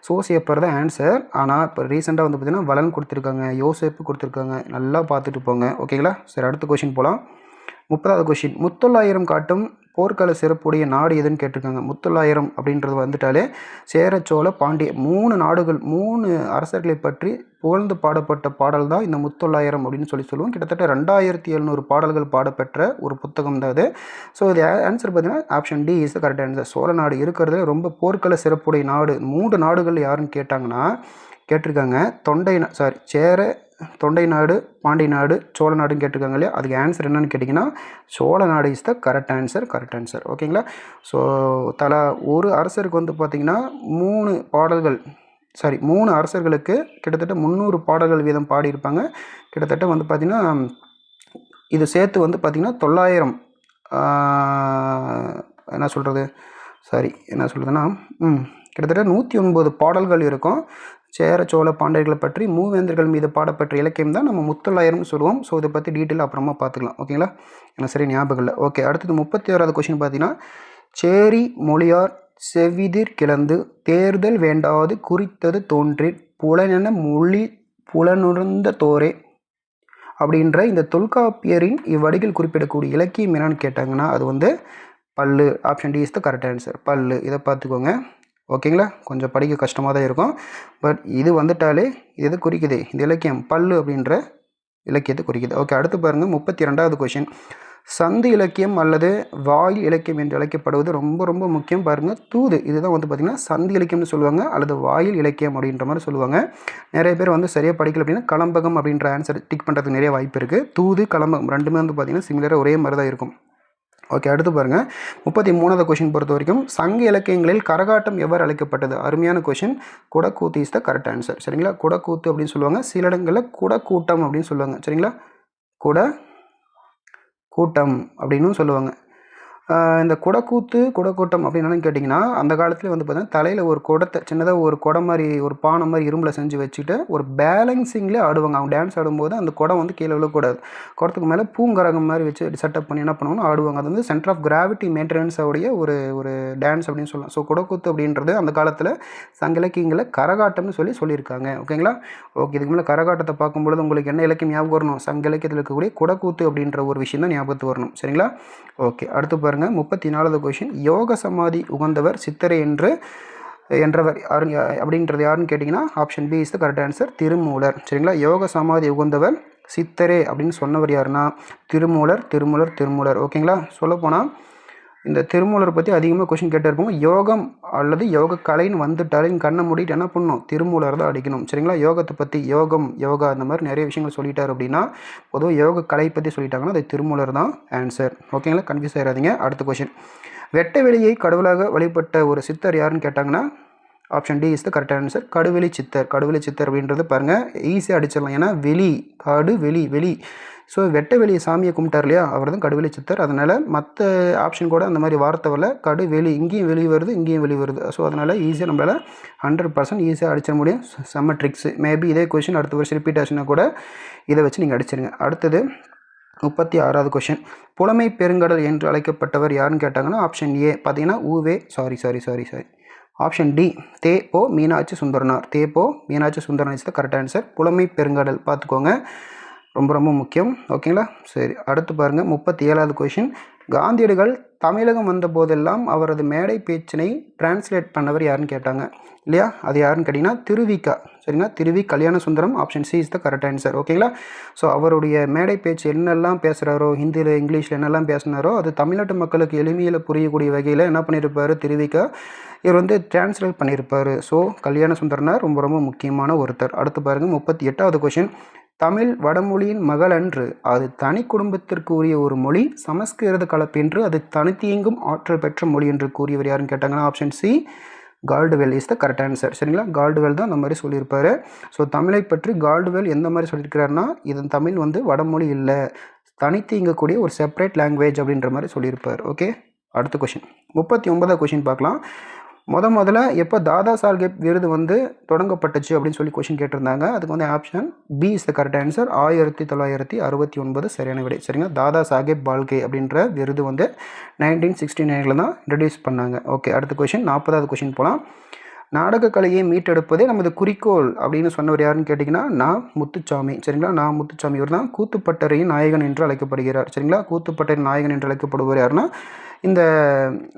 சூசையப்பர் தான் ஆன்சர். ஆனால் இப்போ ரீசெண்டாக வந்து பார்த்திங்கன்னா வலன் கொடுத்துருக்காங்க, யோசேப்பு கொடுத்துருக்காங்க. நல்லா பார்த்துட்டு போங்க. ஓகேங்களா? சரி, அடுத்த கொஷின் போகலாம். 30வது கொஷின் முத்தொள்ளாயிரம் காட்டும் போர்க்கால சிறப்புடைய நாடு எதுன்னு கேட்டிருக்காங்க. முத்தொள்ளாயிரம் அப்படின்றது வந்துட்டாலே சேர, சோழ, பாண்டிய 3 நாடுகள் 3 அரசர்களை பற்றி புகழ்ந்து பாடப்பட்ட பாடல் தான் இந்த முத்தொள்ளாயிரம் அப்படின்னு சொல்லுவோம். கிட்டத்தட்ட 2700 பாடல்கள் பாடப்பெற்ற ஒரு புத்தகம் தான் அது. ஸோ இது ஆன்சர் பார்த்தீங்கன்னா option D is the correct answer. Chola நாடு இருக்கிறது ரொம்ப போர்க்கால சிறப்புடைய நாடு 3 நாடுகள் யாருன்னு கேட்டிருக்காங்க. சேர, தொண்டை நாடு, பாண்டி நாடு, சோழ நாடுன்னு கேட்டிருக்காங்க இல்லையா? அதுக்கு ஆன்சர் என்னன்னு கேட்டிங்கன்னா சோழ நாடு இஸ் த கரெக்ட் ஆன்சர். ஓகேங்களா? ஸோ தலா ஒரு அரசருக்கு வந்து பார்த்திங்கன்னா 3 அரசர்களுக்கு கிட்டத்தட்ட 300 பாடல்கள் வீதம் பாடியிருப்பாங்க. கிட்டத்தட்ட வந்து பார்த்திங்கன்னா இது சேர்த்து வந்து பார்த்திங்கன்னா 900 என்ன சொல்கிறதுன்னா கிட்டத்தட்ட 109 பாடல்கள் இருக்கும். சேர, சோழ, பாண்டியர்களை பற்றி மூவேந்தர்கள் மீது பாடப்பட்ட இலக்கியம் தான் நம்ம முத்தொள்ளாயிரம்னு சொல்லுவோம். ஸோ இதை பற்றி டீட்டெயில் அப்புறமா பார்த்துக்கலாம். ஓகேங்களா? எனக்கு சரி ஞாபகம் இல்லை. ஓகே, அடுத்தது 31வது கொஷின் பார்த்தீங்கன்னா சேரி மொழியார் செவ்விதிர் கிளந்து தேர்தல் வேண்டாது குறித்தது தோன்றி புலனென மொழி புலனுணர்ந்த தோரே அப்படின்ற இந்த தொல்காப்பியரின் இவ்வடிகள் குறிப்பிடக்கூடிய இலக்கியம் என்னன்னு கேட்டாங்கன்னா அது வந்து பல்லு. Option D is the correct answer, பல்லு. இதை பார்த்துக்கோங்க. ஓகேங்களா? கொஞ்சம் படிக்க கஷ்டமாக தான் இருக்கும். பட் இது வந்துட்டாலே இது குறிக்குது. இந்த இலக்கியம் பல்லு அப்படின்ற இலக்கியத்தை குறிக்குது. ஓகே, அடுத்து பாருங்கள். 32வது கொஷின் சந்து இலக்கியம் அல்லது வாயில் இலக்கியம் என்று அழைக்கப்படுவது ரொம்ப ரொம்ப முக்கியம். பாருங்கள், தூது இதுதான் வந்து பார்த்திங்கன்னா சந்து இலக்கியம்னு சொல்லுவாங்க அல்லது வாயில் இலக்கியம் அப்படின்ற மாதிரி சொல்லுவாங்க. நிறைய பேர் வந்து சரியாக படிக்கல அப்படின்னா கலம்பகம் அப்படின்ற ஆன்சர் டிக் பண்ணுறதுக்கு நிறைய வாய்ப்பு இருக்குது. தூது கலம்பகம் ரெண்டுமே வந்து பார்த்திங்கன்னா சிமிலராக ஒரே மாதிரி தான் இருக்கும். ஓகே, அடுத்து பாருங்கள் 33வது கொஷின் பொறுத்த வரைக்கும் சங்க இலக்கியங்களில் கரகாட்டம் எவ்வாறு அழைக்கப்பட்டது? அருமையான கொஷின். குடக்கூத்து இஸ் த கரெக்ட் ஆன்சர். சரிங்களா, குடக்கூத்து அப்படின்னு சொல்லுவாங்க. சில இடங்களில் குடக்கூட்டம் அப்படின்னு சொல்லுவாங்க. சரிங்களா, குட கூட்டம் அப்படின்னு சொல்லுவாங்க. இந்த குடக்கூத்து குடக்கூட்டம் அப்படின்னு என்னன்னு கேட்டிங்கன்னா, அந்த காலத்தில் வந்து பார்த்தீங்கன்னா தலையில் ஒரு குடத்தை சின்னதாக ஒரு குடம் மாதிரி ஒரு பானை மாதிரி இரும்பில் செஞ்சு வச்சுட்டு ஒரு பேலன்சிங்லேயே ஆடுவாங்க. அவங்க டான்ஸ் ஆடும்போது அந்த குடம் வந்து கீழே விழக்கூடாது. குடத்துக்கு மேலே பூங்கரகம் மாதிரி வச்சு செட்டப் பண்ணி என்ன பண்ணுவாங்கன்னா ஆடுவாங்க. அது வந்து சென்டர் ஆஃப் கிராவிட்டி மெயின்டெனன்ஸோடைய ஒரு ஒரு டான்ஸ் அப்படின்னு சொல்லலாம். ஸோ குடக்கூத்து அப்படின்றது அந்த காலத்தில் சங்க இலக்கியங்களில் கரகாட்டம்னு சொல்லியிருக்காங்க. ஓகேங்களா? ஓகே, இதுக்கு மேலே கரகாட்டத்தை பார்க்கும்பொழுது உங்களுக்கு என்ன இலக்கியம் ஞாபகம் வரணும்? சங்க இலக்கியத்தில் இருக்கக்கூடிய குடக்கூத்து அப்படின்ற ஒரு விஷயம் தான் ஞாபகத்துக்கு வரணும். சரிங்களா? ஓகே, அடுத்து பாருங்கள் 34வது கொஷின். யோக சமாதி உகந்தவர் சித்தரை என்றவர் அப்படின்றது யாருன்னு கேட்டிங்கன்னா option B is the correct answer. Thirumoolar. சரிங்களா, யோக சமாதி உகந்தவர் சித்தரே அப்படின்னு சொன்னவர் யாருன்னா திருமூலர். ஓகேங்களா, சொல்லப்போனால் இந்த திருமூலரை பற்றி அதிகமாக கொஷின் கேட்டிருப்போம். யோகம் அல்லது யோக கலைன்னு வந்துட்டாலே கண்ணை மூடிட்டு என்ன பண்ணணும்? திருமூலர் தான் அடிக்கணும். சரிங்களா, யோகத்தை பற்றி யோகா அந்த மாதிரி நிறைய விஷயங்கள் சொல்லிட்டார் அப்படின்னா பொதுவாக யோக கலை பற்றி சொல்லிட்டாங்கன்னா அது திருமூலர் தான் ஆன்சர். ஓகேங்களா, கன்ஃபியூஸ் ஆகிடாதீங்க. அடுத்த கொஷின். வெட்ட வெளியை கடவுளாக வழிபட்ட ஒரு சித்தர் யாருன்னு கேட்டாங்கன்னா option D is the correct answer. Kaduveli Siddhar அப்படின்றது பாருங்கள் ஈஸியாக அடிச்சிடலாம். ஏன்னா வெளி ஸோ வெட்ட வெளி சாமியை கும்பிட்டார் இல்லையா, அவர் தான் கடுவெளி சித்தர். அதனால் மற்ற ஆப்ஷன் கூட அந்த மாதிரி வார்த்தை வரல. கடுவெளி இங்கேயும் வெளி வருது இங்கேயும் வெளி வருது. ஸோ அதனால் ஈஸியாக நம்மளால் 100% ஈஸியாக அடிச்சிட முடியும். செம்ம ட்ரிக்ஸு. மேபி இதே கொஷின் அடுத்த வருஷம் ரிப்பீட் ஆச்சுன்னா கூட இதை வச்சு நீங்கள் அடிச்சிருங்க. அடுத்தது 36வது கொஷின். புலமை பெருங்கடல் என்று அழைக்கப்பட்டவர் யாருன்னு கேட்டாங்கன்னா ஆப்ஷன் ஏ பார்த்தீங்கன்னா சாரி ஆப்ஷன் டி தேப்போ Meenakshi Sundaranar. Is the correct answer. புலமை பெருங்கடல் பார்த்துக்கோங்க, ரொம்ப ரொம்ப முக்கியம். ஓகேங்களா, சரி. அடுத்து பாருங்கள் 37வது கொஷின். காந்தியடிகள் தமிழகம் வந்த போதெல்லாம் அவரது மேடை பேச்சினை டிரான்ஸ்லேட் பண்ணவர் யாருன்னு கேட்டாங்க இல்லையா, அது யாருன்னு கேட்டிங்கன்னா திருவிக்கா. சரிங்களா, திருவி Kalyana Sundaram. Option C is the correct answer. ஓகேங்களா, ஸோ அவருடைய மேடை பேச்சு என்னெல்லாம் பேசுகிறாரோ, ஹிந்தியில் இங்கிலீஷில் என்னெல்லாம் பேசினாரோ அது தமிழ்நாட்டு மக்களுக்கு எளிமையில் புரியக்கூடிய வகையில் என்ன பண்ணியிருப்பார் திருவிக்கா இவர் வந்து டிரான்ஸ்லேட் பண்ணியிருப்பார். ஸோ கல்யாண சுந்தரனார் ரொம்ப ரொம்ப முக்கியமான ஒருத்தர். அடுத்து பாருங்கள் 38வது கொஷின். தமிழ் வடமொழியின் மகள் அன்று அது தனி குடும்பத்திற்கு உரிய ஒரு மொழி, சமஸ்கிருத கலப்பென்று அது தனித்தியங்கும் ஆற்றல் பெற்ற மொழி என்று கூறியவர் யாருன்னு கேட்டாங்கன்னா option C Caldwell is the correct answer. சரிங்களா, கால்டுவெல் தான் அந்த மாதிரி சொல்லியிருப்பார். ஸோ தமிழை பற்றி கால்டுவெல் எந்த மாதிரி சொல்லியிருக்கிறாருன்னா இது தமிழ் வந்து வடமொழி இல்லை, தனித்து இயங்கக்கூடிய ஒரு செப்பரேட் லாங்குவேஜ் அப்படின்ற மாதிரி சொல்லியிருப்பார். ஓகே, அடுத்த கொஷின் 39வது கொஷின் பார்க்கலாம். முதல்ல எப்போ தாதா சாஹேப் விருது வந்து தொடங்கப்பட்டுச்சு அப்படின்னு சொல்லி கொஷின் கேட்டிருந்தாங்க. அதுக்கு வந்து option B is the correct answer. 1969 சரியான விடை. சரிங்களா, தாதா சாஹேப் பால்கே அப்படின்ற விருது வந்து 1969 தான் இன்ட்ரடியூஸ் பண்ணாங்க. ஓகே, அடுத்த கொஷின் 40வது கொஷின் போகலாம். நாடகக்கலையை மீட்டெடுப்பதே நமது குறிக்கோள் அப்படின்னு சொன்னவர் யாருன்னு கேட்டிங்கன்னா நான் முத்துச்சாமி. சரிங்களா, நான் முத்துச்சாமி இவர் தான் கூத்துப்பட்டறையின் நாயகன் என்று அழைக்கப்படுகிறார். சரிங்களா, கூத்துப்பட்டறையின் நாயகன் என்று அழைக்கப்படுவர் யாருன்னா இந்த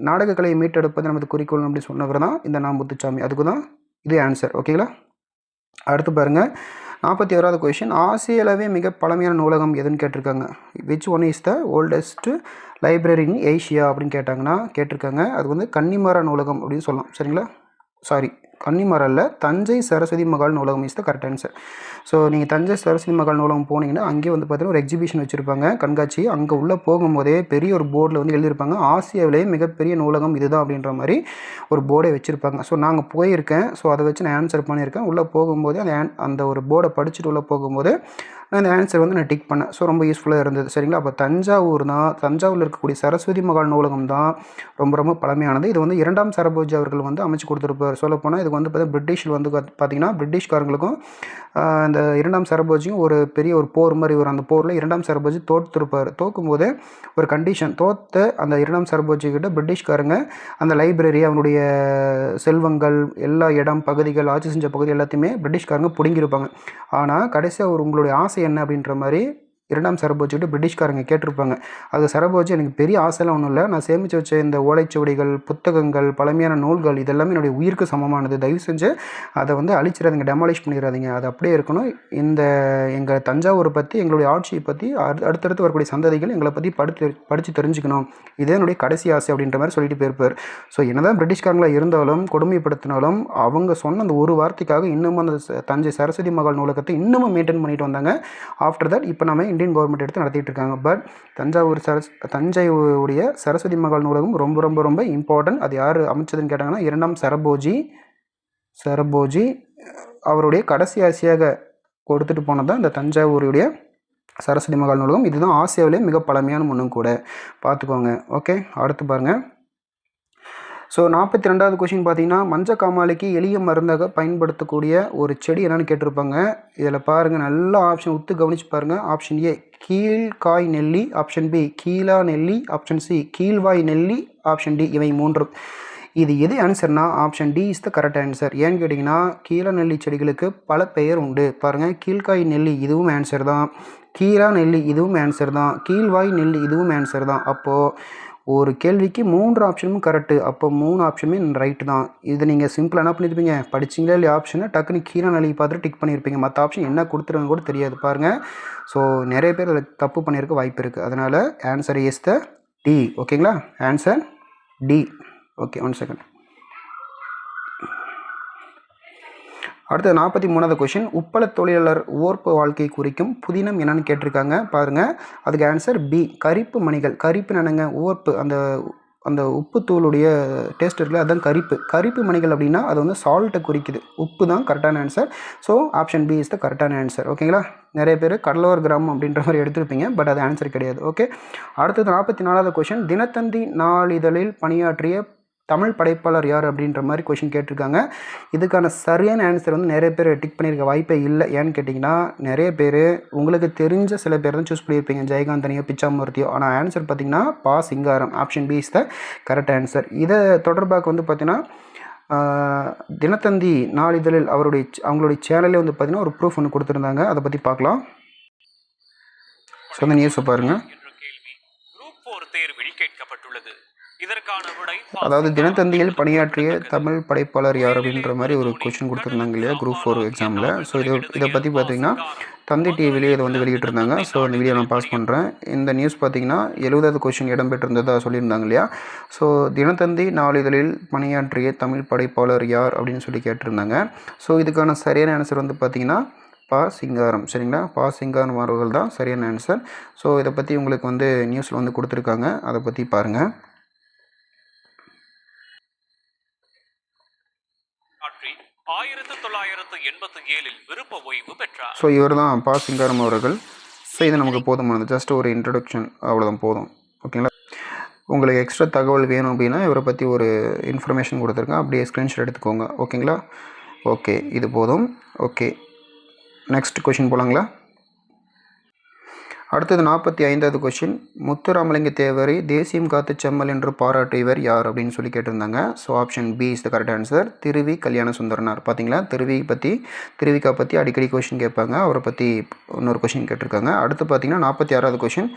நாடகக்கலையை மீட்டெடுப்பது நமது குறிக்கோள் அப்படின்னு சொன்னவர் தான் இந்த நான் முத்துச்சாமி. அதுக்கு தான் இது ஆன்சர். ஓகேங்களா, அடுத்து பாருங்கள் 41வது கொஷின். ஆசிய அளவே மிக பழமையான நூலகம் எதுன்னு கேட்டிருக்காங்க. Which one is the oldest library in Asia அப்படின்னு கேட்டிருக்காங்க. அது வந்து கன்னிமரா நூலகம் அப்படின்னு சொல்லலாம். சரிங்களா, கன்னிமரம் இல்லை, தஞ்சை சரஸ்வதி மகால் நூலகம் is the correct answer. So நீங்கள் தஞ்சை சரஸ்வதி மகால் நூலகம் போனீங்கன்னா அங்கேயே வந்து பார்த்தீங்கன்னா ஒரு எக்ஸிபிஷன் வச்சுருப்பாங்க, கண்காட்சி. அங்கே உள்ளே போகும்போதே பெரிய ஒரு போர்டில் வந்து எழுதியிருப்பாங்க ஆசியாவிலேயே மிகப்பெரிய நூலகம் இதுதான் அப்படின்ற மாதிரி ஒரு போர்டை வச்சுருப்பாங்க. ஸோ நாங்கள் போயிருக்கேன். ஸோ அதை வச்சு நான் ஆன்சர் பண்ணியிருக்கேன். உள்ளே போகும்போது அந்த ஒரு போர்டை படிச்சுட்டு உள்ளே போகும்போது அந்த ஆன்சர் வந்து நான் டிக் பண்ணேன். ஸோ ரொம்ப யூஸ்ஃபுல்லாக இருந்தது. சரிங்களா, அப்போ தஞ்சாவூரில் இருக்கக்கூடிய சரஸ்வதி மகால் நூலகம் தான் ரொம்ப ரொம்ப பழமையானது. இது வந்து 2ஆம் சரபோஜி அவர்கள் வந்து அமைச்சு கொடுத்துருப்பார். சொல்லப்போனால் இதுக்கு வந்து பிரிட்டிஷில் வந்து பார்த்திங்கன்னா பிரிட்டிஷ்காரங்களுக்கும் இந்த 2ஆம் சரபோஜியும் ஒரு பெரிய ஒரு போர் மாதிரி வரும். அந்த போரில் 2ஆம் சரபோஜி தோற்றுருப்பார். தோக்கும்போது ஒரு கண்டிஷன், தோற்ற அந்த 2ஆம் சரபோஜி கிட்ட பிரிட்டிஷ்காரங்க அந்த லைப்ரரி அவனுடைய செல்வங்கள் எல்லா பகுதிகள் ஆட்சி செஞ்ச பகுதி எல்லாத்தையுமே பிரிட்டிஷ்காரங்க பிடுங்கியிருப்பாங்க. ஆனால் கடைசியாக உங்களுடைய ஆசை என்ன அப்படின்ற மாதிரி இரண்டாம் சரபோஜிக்கிட்ட பிரிட்டிஷ்காரங்க கேட்டிருப்பாங்க. அது சரபோஜி எனக்கு பெரிய ஆசைலாம் ஒன்றும் இல்லை, நான் சேமித்து வச்ச இந்த ஓலைச்சுவடிகள், புத்தகங்கள், பழமையான நூல்கள் இதெல்லாமே என்னுடைய உயிருக்கு சமமானது, தயவு செஞ்சு அதை வந்து அழிச்சிடாதீங்க, டெமாலிஷ் பண்ணிடாதீங்க, அது அப்படியே இருக்கணும். இந்த எங்கள் தஞ்சாவூரை பற்றி, எங்களுடைய ஆட்சியை பற்றி அடுத்தடுத்து வரக்கூடிய சந்ததிகள் எங்களை பற்றி படித்து தெரிஞ்சுக்கணும், இதே என்னுடைய கடைசி ஆசை அப்படின்ற மாதிரி சொல்லிட்டு போயிருப்பார். ஸோ என்னதான் பிரிட்டிஷ்காரங்களாக இருந்தாலும் கொடுமைப்படுத்தினாலும் அவங்க சொன்ன அந்த ஒரு வார்த்தைக்காக இன்னமும் அந்த தஞ்சை சரஸ்வதி மகால் நூலகத்தை இன்னமும் மெயின்டைன் பண்ணிட்டு வந்தாங்க. ஆஃப்டர் தட் இப்போ நம்ம இந்தியன் கவர்மெண்ட் எடுத்து நடத்திட்டு இருக்காங்க. பட் தஞ்சையுடைய சரஸ்வதி மகால் நூலகம் ரொம்ப ரொம்ப ரொம்ப இம்பார்ட்டன்ட். அது யார் அமைச்சதுன்னு கேட்டாங்கன்னா இரண்டாம் சரபோஜி அவருடைய கடைசி ஆசையாக கொடுத்துட்டு போனதான் இந்த தஞ்சாவூருடைய சரஸ்வதி மகால் நூலகம். இதுதான் ஆசியாவிலே மிக பழமையான ஒன்றும் கூட, பார்த்துக்கோங்க. ஓகே, அடுத்து பாருங்கள். ஸோ 42வது கொஷின் பார்த்தீங்கன்னா, மஞ்சக்காமாலைக்கு எளிய மருந்தாக பயன்படுத்தக்கூடிய ஒரு செடி என்னென்னு கேட்டிருப்பாங்க. இதில் பாருங்கள், நல்ல ஆப்ஷன் உத்து கவனித்து பாருங்கள். ஆப்ஷன் ஏ கீழ்காய் நெல்லி, ஆப்ஷன் பி கீழா நெல்லி, ஆப்ஷன் சி கீழ்வாய் நெல்லி, ஆப்ஷன் டி இவை மூன்றும். இது எது ஆன்சர்னா option D is the correct answer. ஏன்னு கேட்டிங்கன்னா கீழா நெல்லி செடிகளுக்கு பல பெயர் உண்டு. பாருங்கள், கீழ்காய் நெல்லி இதுவும் ஆன்சர் தான், கீழா நெல்லி இதுவும் ஆன்சர் தான், கீழ்வாய் நெல்லி இதுவும் ஆன்சர் தான். அப்போது ஒரு கேள்விக்கு 3 ஆப்ஷனும் கரெக்டு, அப்போ 3 ஆப்ஷனுமே ரைட்டு தான். இது நீங்கள் சிம்பிளாக என்ன பண்ணியிருப்பீங்க, படிச்சிங்களா இல்லையா ஆப்ஷனை டக்குன்னு கீழே நெல்லியை பார்த்துட்டு டிக் பண்ணியிருப்பீங்க, மற்ற ஆப்ஷன் என்ன கொடுத்துருங்க கூட தெரியாது பாருங்கள். ஸோ நிறைய பேர் அதில் தப்பு பண்ணியிருக்க வாய்ப்பு இருக்குது. அதனால் ஆன்சர் இஸ் த டி. ஓகேங்களா, ஆன்சர் டி. Okay, 1 second. அடுத்து 43வது கொஷின், உப்பள தொழிலாளர் ஓர்ப்பு வாழ்க்கை குறிக்கும் புதினம் என்னன்னு கேட்டிருக்காங்க. பாருங்கள், அதுக்கு ஆன்சர் பி கரிப்பு மணிகள். கரிப்பு என்னங்க, ஓர்ப்பு, அந்த உப்புத்தூளுடைய டேஸ்ட் இருக்குல்ல, அதுதான் கரிப்பு மணிகள் அப்படின்னா அது வந்து சால்ட்டை குறிக்குது, உப்பு தான் கரெக்டான answer. So option B is the கரெக்டான ஆன்சர். ஓகேங்களா, நிறைய பேர் கடலோர கிராமம் அப்படின்ற மாதிரி எடுத்திருப்பீங்க, பட் அது ஆன்சர் கிடையாது. ஓகே, அடுத்தது 44வது கொஷின், தினத்தந்தி நாளிதழில் பணியாற்றிய தமிழ் படைப்பாளர் யார் அப்படின்ற மாதிரி கொஷின் கேட்டிருக்காங்க. இதுக்கான சரியான ஆன்சர் வந்து நிறைய பேர் டிக் பண்ணியிருக்க வாய்ப்பே இல்லை. ஏன்னு கேட்டிங்கன்னா நிறைய பேர் உங்களுக்கு தெரிஞ்ச சில பேர் தான் சூஸ் பண்ணியிருப்பீங்க, ஜெயகாந்தனியோ பிச்சாமூர்த்தியோ. ஆனால் ஆன்சர் பார்த்திங்கன்னா Pa Singaram. Option B is the correct answer. இதை தொடர்பாக வந்து பார்த்திங்கன்னா தினத்தந்தி நாளிதழில் அவங்களுடைய சேனலே வந்து பார்த்திங்கன்னா ஒரு ப்ரூஃப் ஒன்று கொடுத்துருந்தாங்க, அதை பற்றி பார்க்கலாம். ஸோ அந்த நியூஸை பாருங்கள். அதாவது தினத்தந்தியில் பணியாற்றிய தமிழ் படைப்பாளர் யார் அப்படின்ற மாதிரி ஒரு கொஸ்டின் கொடுத்துருந்தாங்க இல்லையா குரூப் 4 எக்ஸாமில். ஸோ இதை பற்றி பார்த்தீங்கன்னா தந்தி டிவிலேயே இதை வந்து வெளியிட்டிருந்தாங்க. ஸோ அந்த வீடியோ நான் பாஸ் பண்ணுறேன். இந்த நியூஸ் பார்த்தீங்கன்னா 70வது கொஸ்டின் இடம்பெற்றிருந்ததாக சொல்லியிருந்தாங்க இல்லையா. ஸோ தினத்தந்தி நாளிதழில் பணியாற்றிய தமிழ் படைப்பாளர் யார் அப்படின்னு சொல்லி கேட்டிருந்தாங்க. ஸோ இதுக்கான சரியான ஆன்சர் வந்து பார்த்திங்கன்னா பா சிங்காரம். சரிங்களா, பா சிங்காரம் அவர்கள் தான் சரியான ஆன்சர். ஸோ இதை பற்றி உங்களுக்கு வந்து நியூஸில் வந்து கொடுத்துருக்காங்க, அதை பற்றி பாருங்கள். ஸோ இவர் தான் பா சிங்காரம் அவர்கள். ஸோ இது நமக்கு போதுமானது, ஜஸ்ட் ஒரு இன்ட்ரடக்ஷன், அவ்வளோதான் போதும். ஓகேங்களா, உங்களுக்கு எக்ஸ்ட்ரா தகவல் வேணும் அப்படின்னா இவரை பற்றி ஒரு இன்ஃபர்மேஷன் கொடுத்துருக்கேன், அப்படியே ஸ்க்ரீன்ஷாட் எடுத்துக்கோங்க. ஓகேங்களா, ஓகே, இது போதும். ஓகே, நெக்ஸ்ட் கொஷின் போகலாங்களா. அடுத்தது 45வது கொஷின், முத்துராமலிங்க தேவரை தேசியம் காத்து செம்மல் என்று பாராட்டியவர் யார் அப்படின்னு சொல்லி கேட்டிருந்தாங்க. So option B is the correct answer, Thiru Vi Kalyana Sundaranar. பார்த்தீங்களா, திருவிக்கா பற்றி அடிக்கடி கொஷின் கேட்பாங்க, அவரை பற்றி இன்னொரு கொஷின் கேட்டிருக்காங்க. அடுத்து பார்த்தீங்கன்னா 46வது கொஷின்,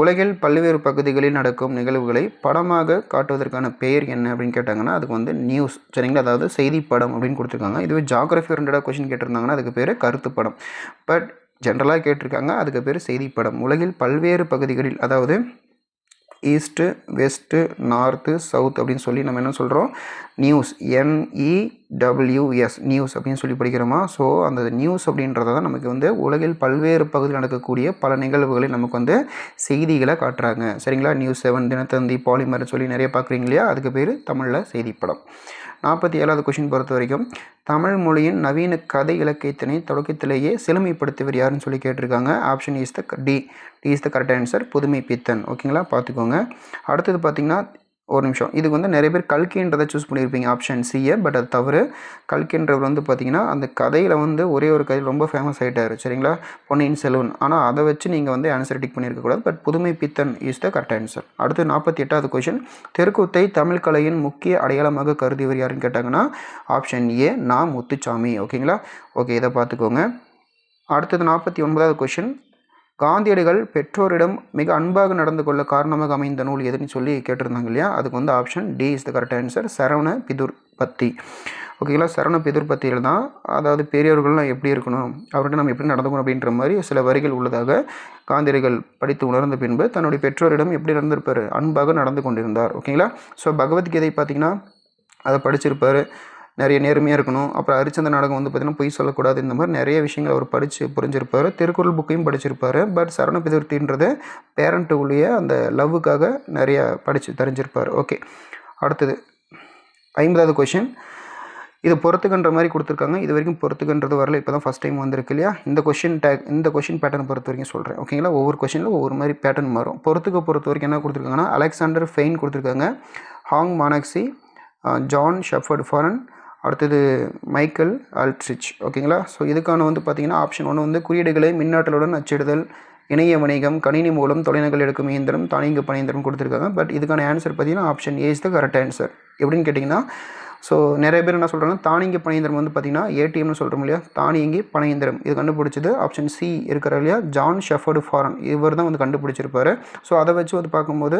உலகில் பல்வேறு பகுதிகளில் நடக்கும் நிகழ்வுகளை படமாக காட்டுவதற்கான பெயர் என்ன அப்படின்னு கேட்டாங்கன்னா அதுக்கு வந்து நியூஸ். சரிங்களா, அதாவது செய்தி படம் அப்படின்னு கொடுத்துருக்காங்க. இதுவே ஜாகிரஃபி ஓரியன்டாக கொஷின் கேட்டிருந்தாங்கன்னா அதுக்கு பேர் கருத்து படம். பட் ஜென்ரலாக கேட்டிருக்காங்க, அதுக்கு பேர் செய்தி படம். உலகில் பல்வேறு பகுதிகளில், அதாவது ஈஸ்ட்டு, வெஸ்ட்டு, நார்த்து, சவுத் அப்படின்னு சொல்லி நம்ம என்ன சொல்கிறோம், நியூஸ், NEWS நியூஸ் அப்படின்னு சொல்லி படிக்கிறோமா. ஸோ அந்த நியூஸ் அப்படின்றத தான் நமக்கு வந்து உலகில் பல்வேறு பகுதியில் நடக்கக்கூடிய பல நிகழ்வுகளை நமக்கு வந்து செய்திகளை காட்டுறாங்க. சரிங்களா, நியூஸ் 7, தினத்தந்தி, பாலிமர் சொல்லி நிறைய பார்க்குறீங்க இல்லையா, அதுக்கு பேர் தமிழில் செய்திப்படம். 47வது கொஷின் பொறுத்த வரைக்கும், தமிழ் மொழியின் நவீன கதை இலக்கியத்தினை தொடக்கத்திலேயே செழுமைப்படுத்தியவர் யாருன்னு சொல்லி கேட்டிருக்காங்க. Option is the D is the correct answer, Pudhumai Pithan. ஓகேங்களா, பார்த்துக்கோங்க. அடுத்தது பார்த்திங்கன்னா ஒரு நிமிஷம், இதுக்கு வந்து நிறைய பேர் கல்கின்றதை சூஸ் பண்ணியிருப்பீங்க, ஆப்ஷன் சியை. பட் அது தவறு. கல்கின்றவர் வந்து பார்த்திங்கன்னா அந்த கதையில் வந்து ஒரே ஒரு கதை ரொம்ப ஃபேமஸ் ஆகிட்டார். சரிங்களா, பொன்னியின் செல்வன். ஆனால் அதை வச்சு நீங்கள் வந்து ஆன்சர் டிக் பண்ணியிருக்கக்கூடாது. பட் புதுமை பித்தன் இஸ் த கரெக்ட் ஆன்சர். அடுத்து 48வது கொஷின், தெருக்கூத்தை தமிழ் கலையின் முக்கிய அடையாளமாக கருதியவர் யாருன்னு கேட்டாங்கன்னா ஆப்ஷன் ஏ நா முத்துச்சாமி. ஓகேங்களா, ஓகே, இதை பார்த்துக்கோங்க. அடுத்தது 49வது கொஷின், காந்தியடிகள் பெற்றோரிடம் மிக அன்பாக நடந்து கொள்ள காரணமாக அமைந்த நூல் எதுன்னு சொல்லி கேட்டிருந்தாங்க இல்லையா, அதுக்கு வந்து option D is the correct answer, சரவண பிதுர் பத்தி. ஓகேங்களா, சரவண பிதுர் பத்தியில் தான் அதாவது பெரியவர்கள்லாம் எப்படி இருக்கணும், அவர்கிட்ட நம்ம எப்படி நடந்துக்கணும் அப்படின்ற மாதிரி சில வரிகள் உள்ளதாக காந்தியடிகள் படித்து உணர்ந்த பின்பு தன்னுடைய பெற்றோரிடம் எப்படி நடந்திருப்பார், அன்பாக நடந்து கொண்டிருந்தார். ஓகேங்களா, ஸோ பகவத்கீதை பார்த்திங்கன்னா அதை படிச்சிருப்பார், நிறைய நேர்மையாக இருக்கணும். அப்புறம் ஹரிச்சந்திர நாடகம் வந்து பார்த்திங்கன்னா பொய் சொல்லக்கூடாது, இந்த மாதிரி நிறைய விஷயங்கள் அவர் படித்து புரிஞ்சிருப்பார். திருக்குறள் புக்கையும் படிச்சிருப்பார். பட் சரவண பிதுர்த்தின்றது பேரண்ட்டுக்குள்ளேயே அந்த லவ்வுக்காக நிறைய படித்து தெரிஞ்சிருப்பார். ஓகே, அடுத்தது 50வது கொஷின். இது பொறுத்துக்கன்ற மாதிரி கொடுத்துருக்காங்க. இது வரைக்கும் பொறுத்துக்கன்றது வரல, இப்போ தான் ஃபஸ்ட் டைம் வந்திருக்கு இல்லையா. இந்த கொஷின் பேட்டர்ன் பொறுத்த வரைக்கும் சொல்கிறேன். ஓகேங்களா, ஒவ்வொரு கொஷினில் ஒவ்வொரு மாதிரி பேட்டர்ன் மாறும். பொறுத்த வரைக்கும் என்ன கொடுத்துருக்காங்கன்னா, அலெக்சாண்டர் ஃபெயின் கொடுத்துருக்காங்க, ஹாங் மானக்சி, ஜான் ஷெஃபர்ட் ஃபாரன், அடுத்தது மைக்கேல் ஆல்ட்ரிச். ஓகேங்களா, ஸோ இதுக்கான வந்து பார்த்திங்கன்னா ஆப்ஷன் 1 வந்து குறியீடுகளை மின்னாற்றலுடன் அச்சிடுதல், இணைய வணிகம், கணினி மூலம் தொலைநகல் எடுக்கும் இயந்திரம், தானியங்கு பணி இயந்திரம் கொடுத்துருக்காங்க. பட் இதுக்கான ஆன்சர் பார்த்திங்கன்னா option A is the correct answer. எப்படின்னு கேட்டிங்கன்னா, ஸோ நிறைய பேர் என்ன சொல்கிறாங்கன்னா, தானியங்கி பணியந்திரம் வந்து பார்த்திங்கன்னா ஏடிஎம்னு சொல்கிறோம் இல்லையா, தானியங்கி பணியந்திரம் இது கண்டுபிடிச்சது ஆப்ஷன் சி இருக்கிற இல்லையா, ஜான் ஷெஃபர்டு ஃபாரன், இவர் தான் வந்து கண்டுபிடிச்சிருப்பார். ஸோ அதை வச்சு வந்து பார்க்கும்போது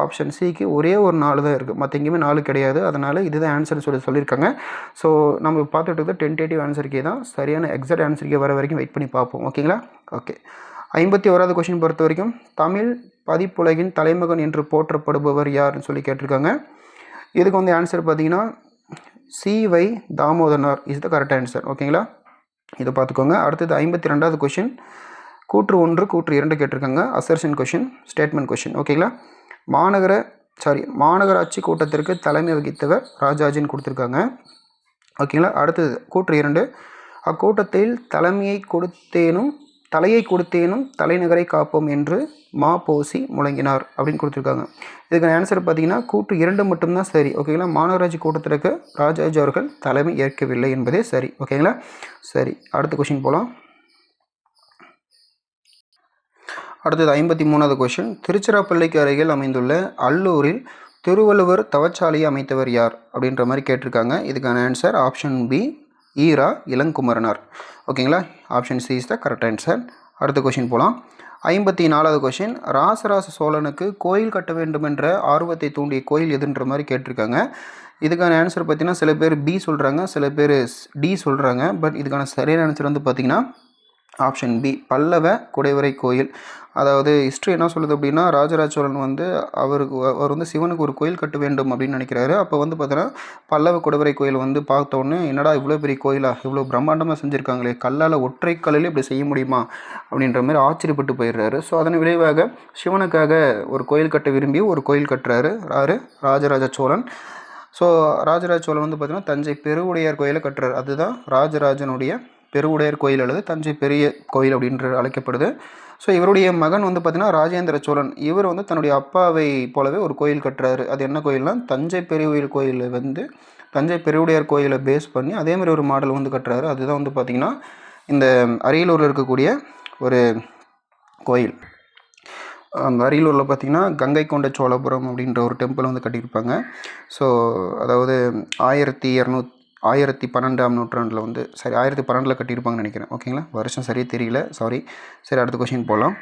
ஆப்ஷன் சிக்கு ஒரே ஒரு 4 தான் இருக்குது, மற்ற எங்கேயுமே 4 கிடையாது. அதனால் இதுதான் ஆன்சர்னு சொல்லியிருக்காங்க. ஸோ நம்ம பார்த்துட்டு இருக்கிறது டென்டேட்டிவ் ஆன்சருக்கே தான், சரியான எக்ஸாக்ட் ஆன்சருக்கே வர வரைக்கும் வெயிட் பண்ணி பார்ப்போம். ஓகேங்களா, ஓகே. 51வது கொஸ்டின் பொறுத்த வரைக்கும், தமிழ் பதிப்புலகின் தலைமகன் என்று போற்றப்படுபவர் யார்னு சொல்லி கேட்டிருக்காங்க. இதுக்கு வந்து ஆன்சர் பார்த்தீங்கன்னா சி.வை. தாமோதரனார் இஸ் த கரெக்ட் ஆன்சர். ஓகேங்களா, இதை பார்த்துக்கோங்க. அடுத்தது 52வது கொஷின், கூற்று 1 கூற்று 2 கேட்டிருக்காங்க. Assertion question, statement question. ஓகேங்களா, மாநகராட்சி கூட்டத்திற்கு தலைமை வகித்தவர் ராஜாஜின்னு கொடுத்துருக்காங்க. ஓகேங்களா, அடுத்தது கூற்று 2, அக்கூட்டத்தில் தலையை கொடுத்தேனும் தலைநகரை காப்போம் என்று மாபோசி முழங்கினார் அப்படின்னு கொடுத்துருக்காங்க. இதுக்கான ஆன்சர் பார்த்தீங்கன்னா கூற்று 2 மட்டும்தான் சரி. ஓகேங்களா, மாநகராட்சி கூட்டத்திற்கு ராஜாஜி அவர்கள் தலைமை ஏற்கவில்லை என்பதே சரி. ஓகேங்களா, சரி, அடுத்த கொஷின் போகலாம். அடுத்தது 53வது கொஷின், திருச்சிராப்பள்ளிக்கு அருகில் அமைந்துள்ள அல்லூரில் திருவள்ளுவர் தவச்சாலையை அமைத்தவர் யார் அப்படின்ற மாதிரி கேட்டிருக்காங்க. இதுக்கான ஆன்சர் ஆப்ஷன் பி ஈரா இளங்குமரனார். ஓகேங்களா, option C is the correct answer. அடுத்த கொஷின் போகலாம். 54வது கொஷின், ராசராச சோழனுக்கு கோயில் கட்ட வேண்டும் என்ற ஆர்வத்தை தூண்டிய கோயில் எதுன்ற மாதிரி கேட்டிருக்காங்க. இதுக்கான ஆன்சர் பார்த்தீங்கன்னா சில பேர் பி சொல்கிறாங்க, சில பேர் டி சொல்கிறாங்க. பட் இதுக்கான சரியான ஆன்சர் வந்து பார்த்திங்கன்னா ஆப்ஷன் பி பல்லவ குடைவரை கோயில். அதாவது ஹிஸ்ட்ரி என்ன சொல்லுது அப்படின்னா, ராஜராஜ சோழன் வந்து அவர் வந்து சிவனுக்கு ஒரு கோயில் கட்ட வேண்டும் அப்படின்னு நினைக்கிறாரு. அப்போ வந்து பார்த்தீங்கன்னா பல்லவ குடைவரை கோயில் வந்து பார்த்தோன்னே, என்னடா இவ்வளோ பெரிய கோயிலா, இவ்வளோ பிரம்மாண்டமாக செஞ்சுருக்காங்களே, கல்லால் ஒற்றை கல்லில் இப்படி செய்ய முடியுமா அப்படின்ற மாதிரி ஆச்சரியப்பட்டு போயிடுறாரு. ஸோ அதன் விளைவாக சிவனுக்காக ஒரு கோயில் கட்ட விரும்பி ஒரு கோயில் கட்டுறாரு ராஜராஜ சோழன். ஸோ ராஜராஜ சோழன் வந்து பார்த்திங்கன்னா தஞ்சை பெருவுடையார் கோயிலை கட்டுறாரு. அதுதான் ராஜராஜனுடைய பெருவுடையார் கோயில் அல்லது தஞ்சை பெரிய கோயில் அப்படின்ற அழைக்கப்படுது. ஸோ இவருடைய மகன் வந்து பார்த்திங்கன்னா ராஜேந்திர சோழன், இவர் வந்து தன்னுடைய அப்பாவை போலவே ஒரு கோயில் கட்டுறாரு. அது என்ன கோயில்னால் தஞ்சை பெரிய கோயில் வந்து தஞ்சை பெருவுடையார் கோயிலை பேஸ் பண்ணி அதேமாதிரி ஒரு மாடல் வந்து கட்டுறாரு. அதுதான் வந்து பார்த்திங்கன்னா இந்த அரியலூரில் இருக்கக்கூடிய ஒரு கோயில். அந்த அரியலூரில் பார்த்திங்கன்னா கங்கை கொண்ட சோழபுரம் அப்படின்ற ஒரு டெம்பிள் வந்து கட்டியிருப்பாங்க. ஸோ அதாவது 1212ஆம் நூற்றாண்டில் வந்து 1212 கட்டியிருப்பாங்கன்னு நினைக்கிறேன். ஓகேங்களா, வருஷம் சரியாக தெரியல, சாரி. சரி, அடுத்த கொஷின் போகலாம்.